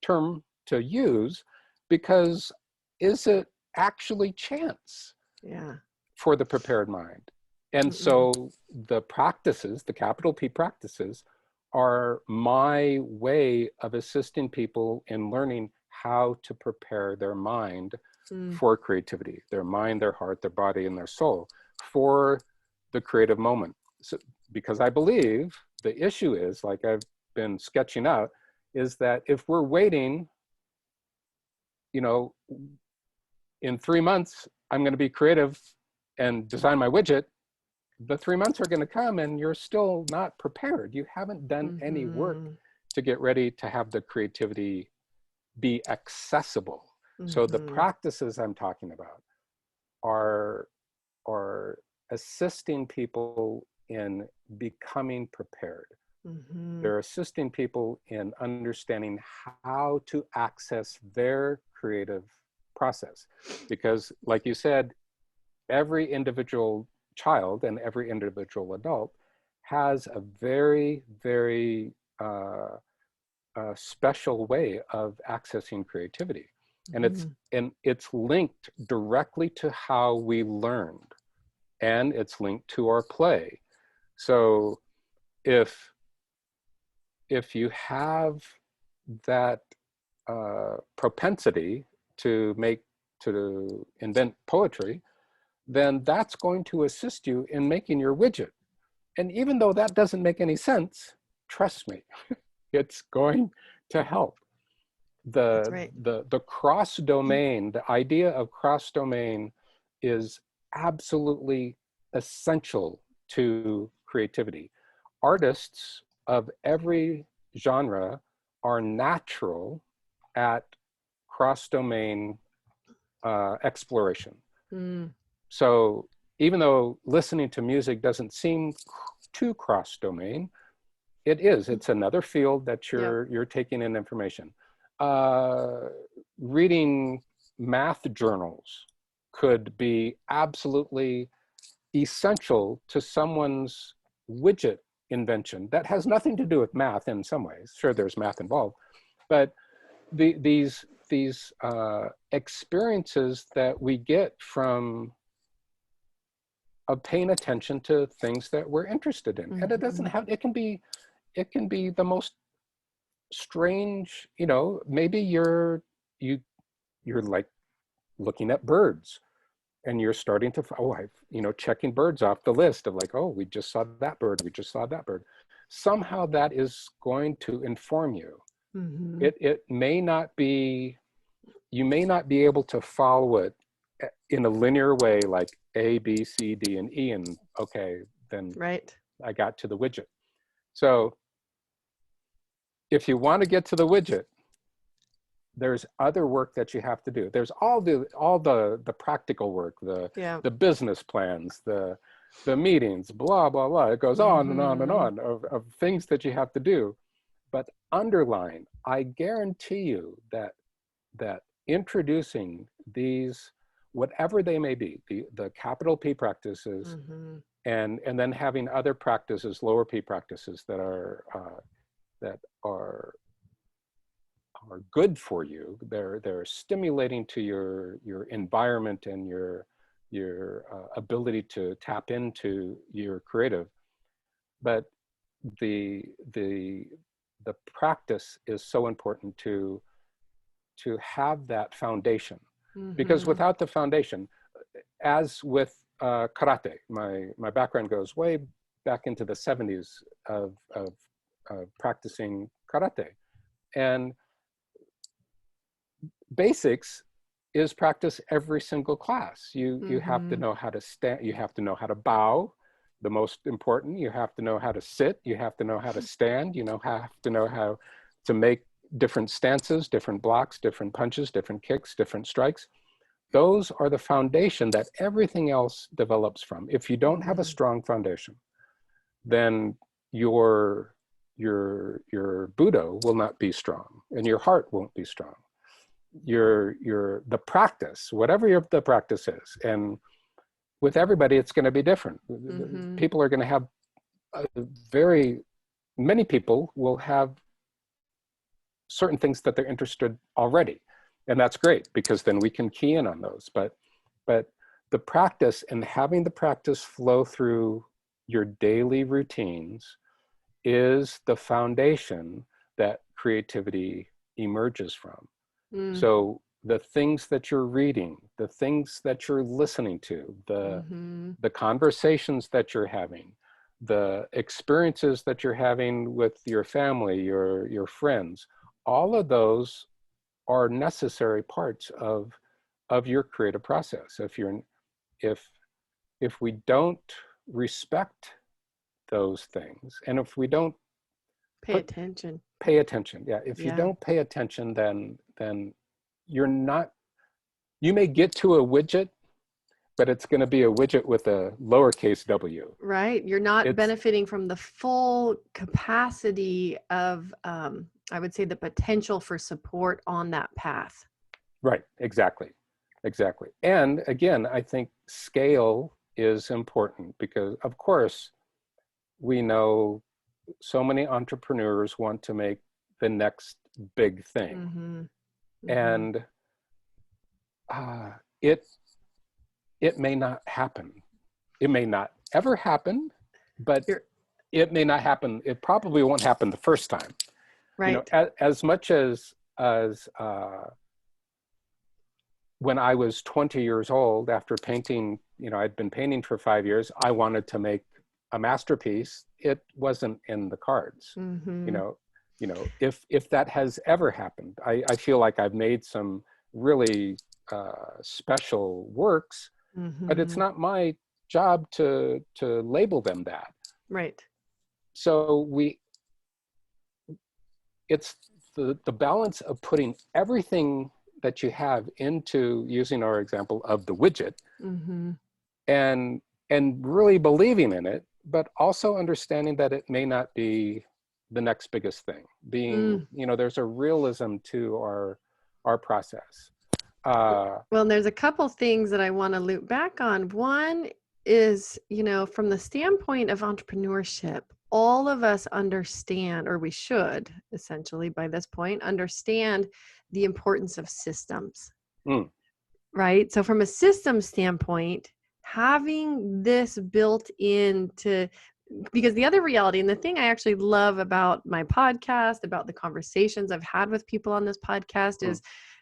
[SPEAKER 2] term to use, because is it actually chance
[SPEAKER 1] Yeah.
[SPEAKER 2] for the prepared mind. And so the practices, the capital P practices, are my way of assisting people in learning how to prepare their mind for creativity, their mind, their heart, their body, and their soul for the creative moment. So, because I believe the issue is, like I've been sketching out, is that if we're waiting, you know, in 3 months, I'm going to be creative and design my widget, the 3 months are going to come and you're still not prepared. You haven't done any work to get ready to have the creativity be accessible. So the practices I'm talking about are assisting people in becoming prepared. They're assisting people in understanding how to access their creative process. Because like you said, every individual child and every individual adult has a very, very special way of accessing creativity. And it's linked directly to how we learned, and it's linked to our play. So if you have that propensity to invent poetry, then that's going to assist you in making your widget. And even though that doesn't make any sense, trust me, it's going to help.
[SPEAKER 1] That's right.
[SPEAKER 2] The cross domain, the idea of cross domain is absolutely essential to creativity. Artists of every genre are natural at cross domain exploration. So even though listening to music doesn't seem too cross domain, it is. It's another field that you're taking in information. Reading math journals could be absolutely essential to someone's widget invention that has nothing to do with math in some ways. Sure, there's math involved, but these experiences that we get from of paying attention to things that we're interested in, and it doesn't have. It can be the most strange. You know, maybe you're like looking at birds, and you're starting to checking birds off the list of like, oh, we just saw that bird, we just saw that bird. Somehow that is going to inform you. It may not be. You may not be able to follow it in a linear way, like A, B, C, D, and E, and okay, then I got to the widget. So if you want to get to the widget, there's other work that you have to do. There's all the practical work, the business plans, the meetings, blah, blah, blah. It goes on and on and on of things that you have to do. But underline, I guarantee you that introducing these, whatever they may be, the capital P practices, and then having other practices, lower P practices that are good for you. They're stimulating to your environment and your ability to tap into your creative. But the practice is so important to have that foundation, because without the foundation, as with karate, my background goes way back into the 70s of practicing karate, and basics is practice every single class. You have to know how to stand, you have to know how to bow, the most important. You have to know how to sit, you have to know how to stand, have to know how to make different stances, different blocks, different punches, different kicks, different strikes. Those are the foundation that everything else develops from. If you don't have a strong foundation, then your Buddha will not be strong, and your heart won't be strong. The practice, whatever the practice is, and with everybody, it's going to be different. People are going to have many people will have certain things that they're interested already. And that's great, because then we can key in on those. But the practice, and having the practice flow through your daily routines, is the foundation that creativity emerges from.
[SPEAKER 1] Mm.
[SPEAKER 2] So the things that you're reading, the things that you're listening to,
[SPEAKER 1] Mm-hmm.
[SPEAKER 2] the conversations that you're having, the experiences that you're having with your family, your friends, all of those are necessary parts of your creative process. If if we don't respect those things, and if we don't
[SPEAKER 1] Pay
[SPEAKER 2] put
[SPEAKER 1] attention.
[SPEAKER 2] pay attention, yeah, if you
[SPEAKER 1] Yeah.
[SPEAKER 2] don't pay attention, then you're not, you may get to a widget, but it's going to be a widget with a lowercase w.
[SPEAKER 1] Right. You're not
[SPEAKER 2] It's
[SPEAKER 1] benefiting from the full capacity of, I would say, the potential for support on that path.
[SPEAKER 2] right, exactly, exactly. And again, I think scale is important, because of course we know so many entrepreneurs want to make the next big thing.
[SPEAKER 1] Mm-hmm. Mm-hmm.
[SPEAKER 2] And it it may not happen. It may not ever happen, but
[SPEAKER 1] You're
[SPEAKER 2] it may not happen. It probably won't happen the first time. You know,
[SPEAKER 1] right.
[SPEAKER 2] as much as when I was 20 years old, after painting, you know, I'd been painting for 5 years, I wanted to make a masterpiece. It wasn't in the cards. You
[SPEAKER 1] Mm-hmm.
[SPEAKER 2] know, if that has ever happened, I feel like I've made some really special works, but it's
[SPEAKER 1] Mm-hmm.
[SPEAKER 2] not my job to label them that.
[SPEAKER 1] Right.
[SPEAKER 2] So it's the balance of putting everything that you have into, using our example of the widget,
[SPEAKER 1] Mm-hmm.
[SPEAKER 2] and really believing in it, but also understanding that it may not be the next biggest thing. Being,
[SPEAKER 1] Mm.
[SPEAKER 2] you know, there's a realism to our process.
[SPEAKER 1] Well, and there's a couple things that I want to loop back on. One is, from the standpoint of entrepreneurship, all of us understand, or we should essentially by this point, understand the importance of systems,
[SPEAKER 2] mm,
[SPEAKER 1] right? So from a system standpoint, having this built into, because the other reality, and the thing I actually love about my podcast, about the conversations I've had with people on this podcast,
[SPEAKER 2] mm,
[SPEAKER 1] is,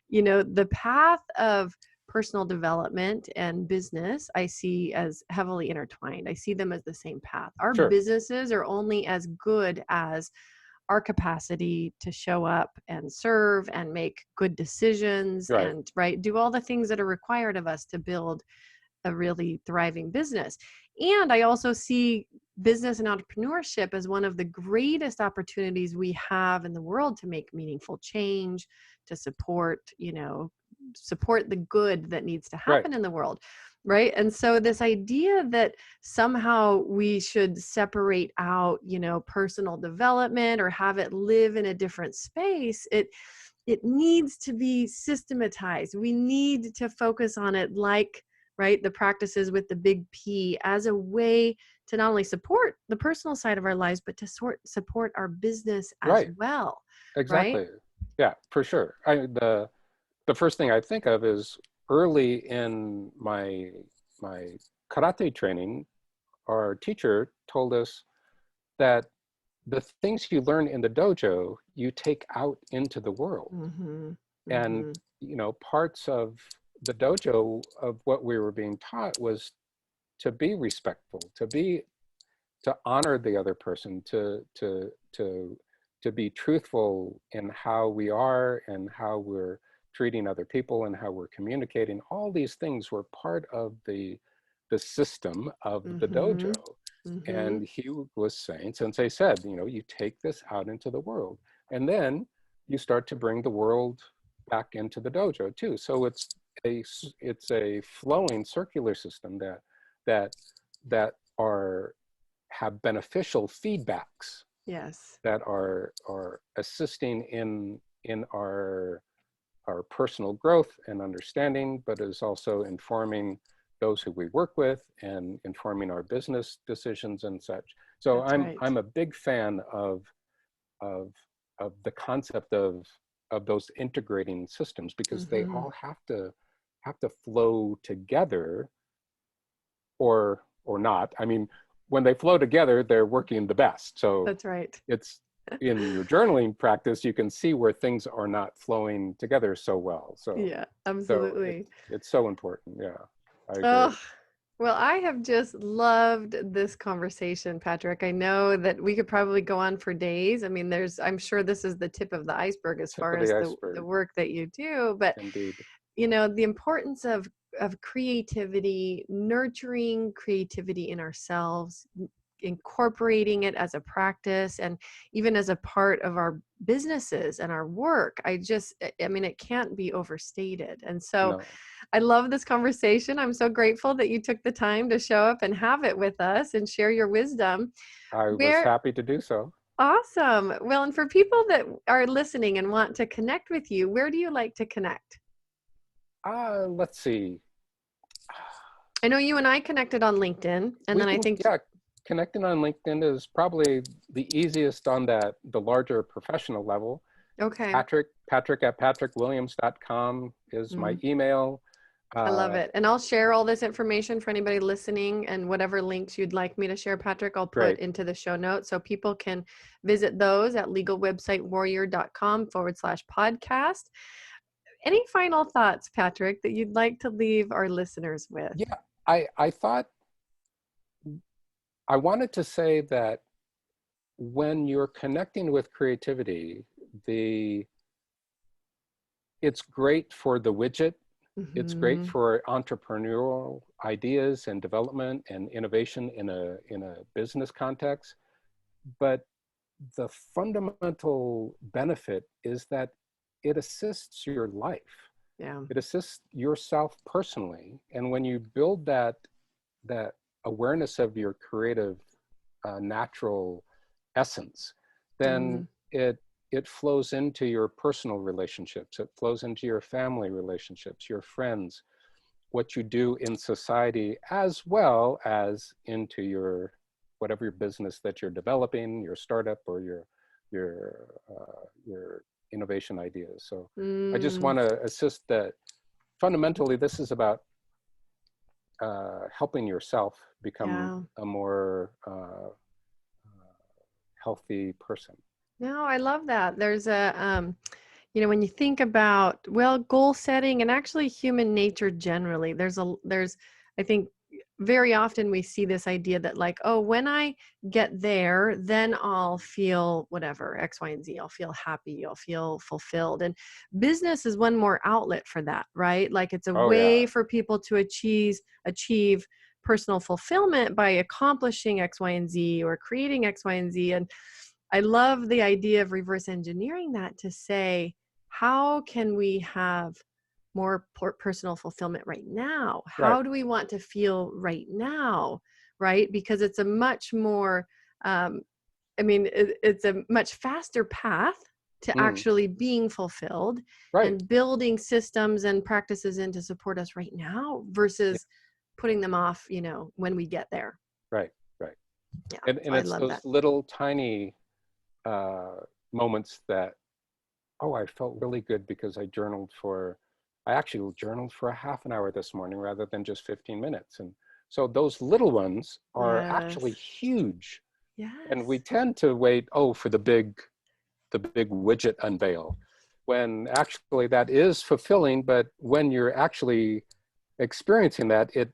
[SPEAKER 1] the path of personal development and business, I see as heavily intertwined. I see them as the same path. Our
[SPEAKER 2] sure,
[SPEAKER 1] businesses are only as good as our capacity to show up and serve and make good decisions
[SPEAKER 2] right,
[SPEAKER 1] and, right, do all the things that are required of us to build a really thriving business. And I also see business and entrepreneurship as one of the greatest opportunities we have in the world to make meaningful change, to support the good that needs to
[SPEAKER 2] right,
[SPEAKER 1] happen in the world. Right. And so this idea that somehow we should separate out, personal development or have it live in a different space, it needs to be systematized. We need to focus on it, like, right, the practices with the big P, as a way to not only support the personal side of our lives, but to support our business as
[SPEAKER 2] right,
[SPEAKER 1] well, right?
[SPEAKER 2] exactly. Yeah, for sure. The first thing I think of is, early in my karate training, our teacher told us that the things you learn in the dojo, you take out into the world.
[SPEAKER 1] Mm-hmm.
[SPEAKER 2] And,
[SPEAKER 1] Mm-hmm.
[SPEAKER 2] you know, parts of the dojo of what we were being taught was to be respectful, to honor the other person, to be truthful in how we are and how we're treating other people and how we're communicating. All these things were part of the system of the
[SPEAKER 1] Mm-hmm.
[SPEAKER 2] dojo.
[SPEAKER 1] Mm-hmm.
[SPEAKER 2] And he was saying, Sensei said, you know, you take this out into the world, and then you start to bring the world back into the dojo too. So it's a flowing circular system that that are have beneficial feedbacks
[SPEAKER 1] Yes.
[SPEAKER 2] that are assisting in our personal growth and understanding, but is also informing those who we work with and informing our business decisions and such. So
[SPEAKER 1] That's
[SPEAKER 2] I'm
[SPEAKER 1] right.
[SPEAKER 2] I'm a big fan of of the concept of of those integrating systems, because they
[SPEAKER 1] Mm-hmm.
[SPEAKER 2] all have to flow together, or not. I mean, when they flow together, they're working the best. So
[SPEAKER 1] That's right.
[SPEAKER 2] it's in your journaling practice, you can see where things are not flowing together so well. So
[SPEAKER 1] Yeah,
[SPEAKER 2] so
[SPEAKER 1] absolutely.
[SPEAKER 2] it's so important. Yeah, I agree.
[SPEAKER 1] Oh, well, I have just loved this conversation, Patrick. I know that we could probably go on for days. I mean, I'm sure this is the tip of the iceberg as
[SPEAKER 2] Tip
[SPEAKER 1] far
[SPEAKER 2] of
[SPEAKER 1] as
[SPEAKER 2] the
[SPEAKER 1] the
[SPEAKER 2] iceberg,
[SPEAKER 1] work that you do, but
[SPEAKER 2] indeed.
[SPEAKER 1] the importance of creativity, nurturing creativity in ourselves, incorporating it as a practice and even as a part of our businesses and our work. I mean, it can't be overstated. And so
[SPEAKER 2] No,
[SPEAKER 1] I love this conversation. I'm so grateful that you took the time to show up and have it with us and share your wisdom.
[SPEAKER 2] I was
[SPEAKER 1] Where
[SPEAKER 2] happy to do so.
[SPEAKER 1] Awesome. Well, and for people that are listening and want to connect with you, where do you like to connect?
[SPEAKER 2] Let's see.
[SPEAKER 1] I know you and I connected on LinkedIn, and
[SPEAKER 2] We
[SPEAKER 1] then I
[SPEAKER 2] can,
[SPEAKER 1] think,
[SPEAKER 2] yeah, connecting on LinkedIn is probably the easiest on the larger professional level.
[SPEAKER 1] okay,
[SPEAKER 2] Patrick at patrickwilliams.com is my
[SPEAKER 1] mm,
[SPEAKER 2] email.
[SPEAKER 1] I love
[SPEAKER 2] Uh,
[SPEAKER 1] it. And I'll share all this information for anybody listening, and whatever links you'd like me to share, Patrick, I'll put
[SPEAKER 2] Great.
[SPEAKER 1] into the show notes so people can visit those at legalwebsitewarrior.com/podcast. Any final thoughts, Patrick, that you'd like to leave our listeners with?
[SPEAKER 2] Yeah, I thought I wanted to say that when you're connecting with creativity, the it's great for the widget. It's great
[SPEAKER 1] Hmm.
[SPEAKER 2] for entrepreneurial ideas and development and innovation in a business context. But the fundamental benefit is that it assists your life.
[SPEAKER 1] Yeah.
[SPEAKER 2] It assists yourself personally. And when you build that awareness of your creative natural essence, then
[SPEAKER 1] Mm,
[SPEAKER 2] it flows into your personal relationships. It flows into your family relationships, your friends, what you do in society, as well as into whatever your business that you're developing, your startup, or your innovation ideas. So I just
[SPEAKER 1] mm,
[SPEAKER 2] want to assist that fundamentally this is about helping yourself become
[SPEAKER 1] yeah.
[SPEAKER 2] a more healthy person.
[SPEAKER 1] No, I love that. When you think about, well, goal setting and actually human nature generally, I think very often we see this idea that like, oh, when I get there, then I'll feel whatever, X, Y, and Z. I'll feel happy. I'll feel fulfilled. And business is one more outlet for that, right? Like it's a
[SPEAKER 2] Oh yeah,
[SPEAKER 1] way for people to achieve personal fulfillment by accomplishing X, Y, and Z or creating X, Y, and Z. And I love the idea of reverse engineering that to say, how can we have more personal fulfillment right now?
[SPEAKER 2] right.
[SPEAKER 1] How do we want to feel right now? Right? Because it's a much more, um, it's a much faster path to
[SPEAKER 2] Mm,
[SPEAKER 1] actually being fulfilled
[SPEAKER 2] right.
[SPEAKER 1] and building systems and practices in to support us right now
[SPEAKER 2] Yeah,
[SPEAKER 1] versus putting them off, when we get there.
[SPEAKER 2] right. Right.
[SPEAKER 1] Yeah.
[SPEAKER 2] And
[SPEAKER 1] So I
[SPEAKER 2] it's
[SPEAKER 1] love
[SPEAKER 2] those
[SPEAKER 1] that.
[SPEAKER 2] little tiny uh, moments that, oh, I felt really good because I actually journaled for a half an hour this morning rather than just 15 minutes. And so those little ones are actually
[SPEAKER 1] Yes.
[SPEAKER 2] huge. And we
[SPEAKER 1] Yes.
[SPEAKER 2] tend to wait, oh, for the big widget unveil, when actually that is fulfilling. But when you're actually experiencing that, it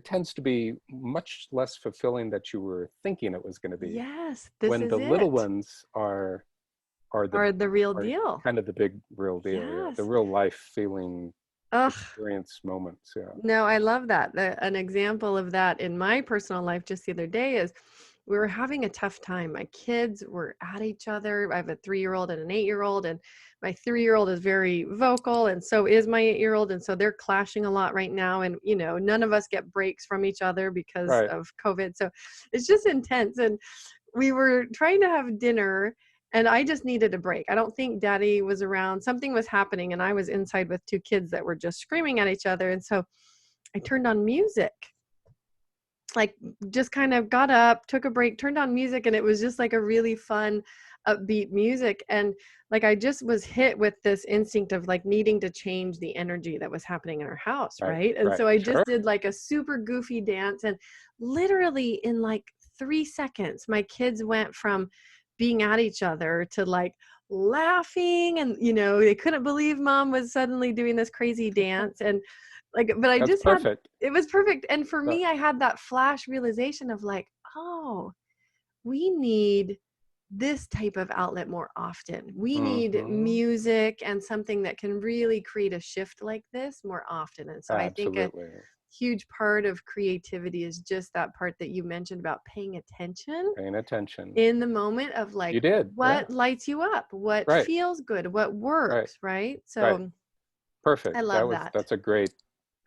[SPEAKER 2] tends to be much less fulfilling that you were thinking it was going to be,
[SPEAKER 1] Yes, this
[SPEAKER 2] when
[SPEAKER 1] is
[SPEAKER 2] the little
[SPEAKER 1] it.
[SPEAKER 2] ones are the
[SPEAKER 1] Or the real
[SPEAKER 2] are
[SPEAKER 1] deal.
[SPEAKER 2] kind of the big real deal. Yeah, the
[SPEAKER 1] Yes.
[SPEAKER 2] real life feeling
[SPEAKER 1] Ugh.
[SPEAKER 2] experience moments. Yeah.
[SPEAKER 1] No, I love that. An example of that in my personal life just the other day is we were having a tough time. My kids were at each other. I have a 3-year-old and an 8-year-old, and my 3-year-old is very vocal, and so is my 8-year-old. And so they're clashing a lot right now. And, none of us get breaks from each other because
[SPEAKER 2] Right.
[SPEAKER 1] of COVID. So it's just intense. And we were trying to have dinner and I just needed a break. I don't think daddy was around. Something was happening and I was inside with 2 kids that were just screaming at each other. And so I turned on music, like just kind of got up, took a break, turned on music. And it was just like a really fun upbeat music. And like, I just was hit with this instinct of like needing to change the energy that was happening in our house.
[SPEAKER 2] Right,
[SPEAKER 1] Right. And
[SPEAKER 2] right,
[SPEAKER 1] so I
[SPEAKER 2] sure.
[SPEAKER 1] just did like a super goofy dance, and literally in like 3 seconds, my kids went from being at each other to like laughing, and they couldn't believe mom was suddenly doing this crazy dance. And like, but I
[SPEAKER 2] That's
[SPEAKER 1] just had,
[SPEAKER 2] perfect.
[SPEAKER 1] it was perfect. And for
[SPEAKER 2] Uh,
[SPEAKER 1] me, I had that flash realization of like, oh, we need this type of outlet more often. We need
[SPEAKER 2] mhm.
[SPEAKER 1] music and something that can really create a shift like this more often. And so I think a
[SPEAKER 2] Absolutely.
[SPEAKER 1] huge part of creativity is just that part that you mentioned about paying attention
[SPEAKER 2] Paying attention.
[SPEAKER 1] in the moment of like,
[SPEAKER 2] You did, yeah.
[SPEAKER 1] what lights you up, what
[SPEAKER 2] Right,
[SPEAKER 1] feels good, what
[SPEAKER 2] right,
[SPEAKER 1] works, right?
[SPEAKER 2] right.
[SPEAKER 1] So I
[SPEAKER 2] Perfect.
[SPEAKER 1] love that.
[SPEAKER 2] That's a great,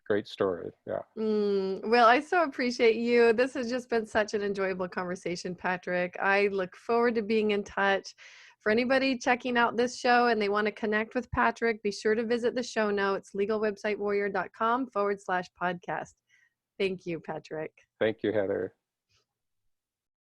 [SPEAKER 2] great story. Yeah.
[SPEAKER 1] Well, I so appreciate you. This has just been such an enjoyable conversation, Patrick. I look forward to being in touch. For anybody checking out this show and they want to connect with Patrick, be sure to visit the show notes, legalwebsitewarrior.com/podcast. Thank you, Patrick.
[SPEAKER 2] Thank you, Heather.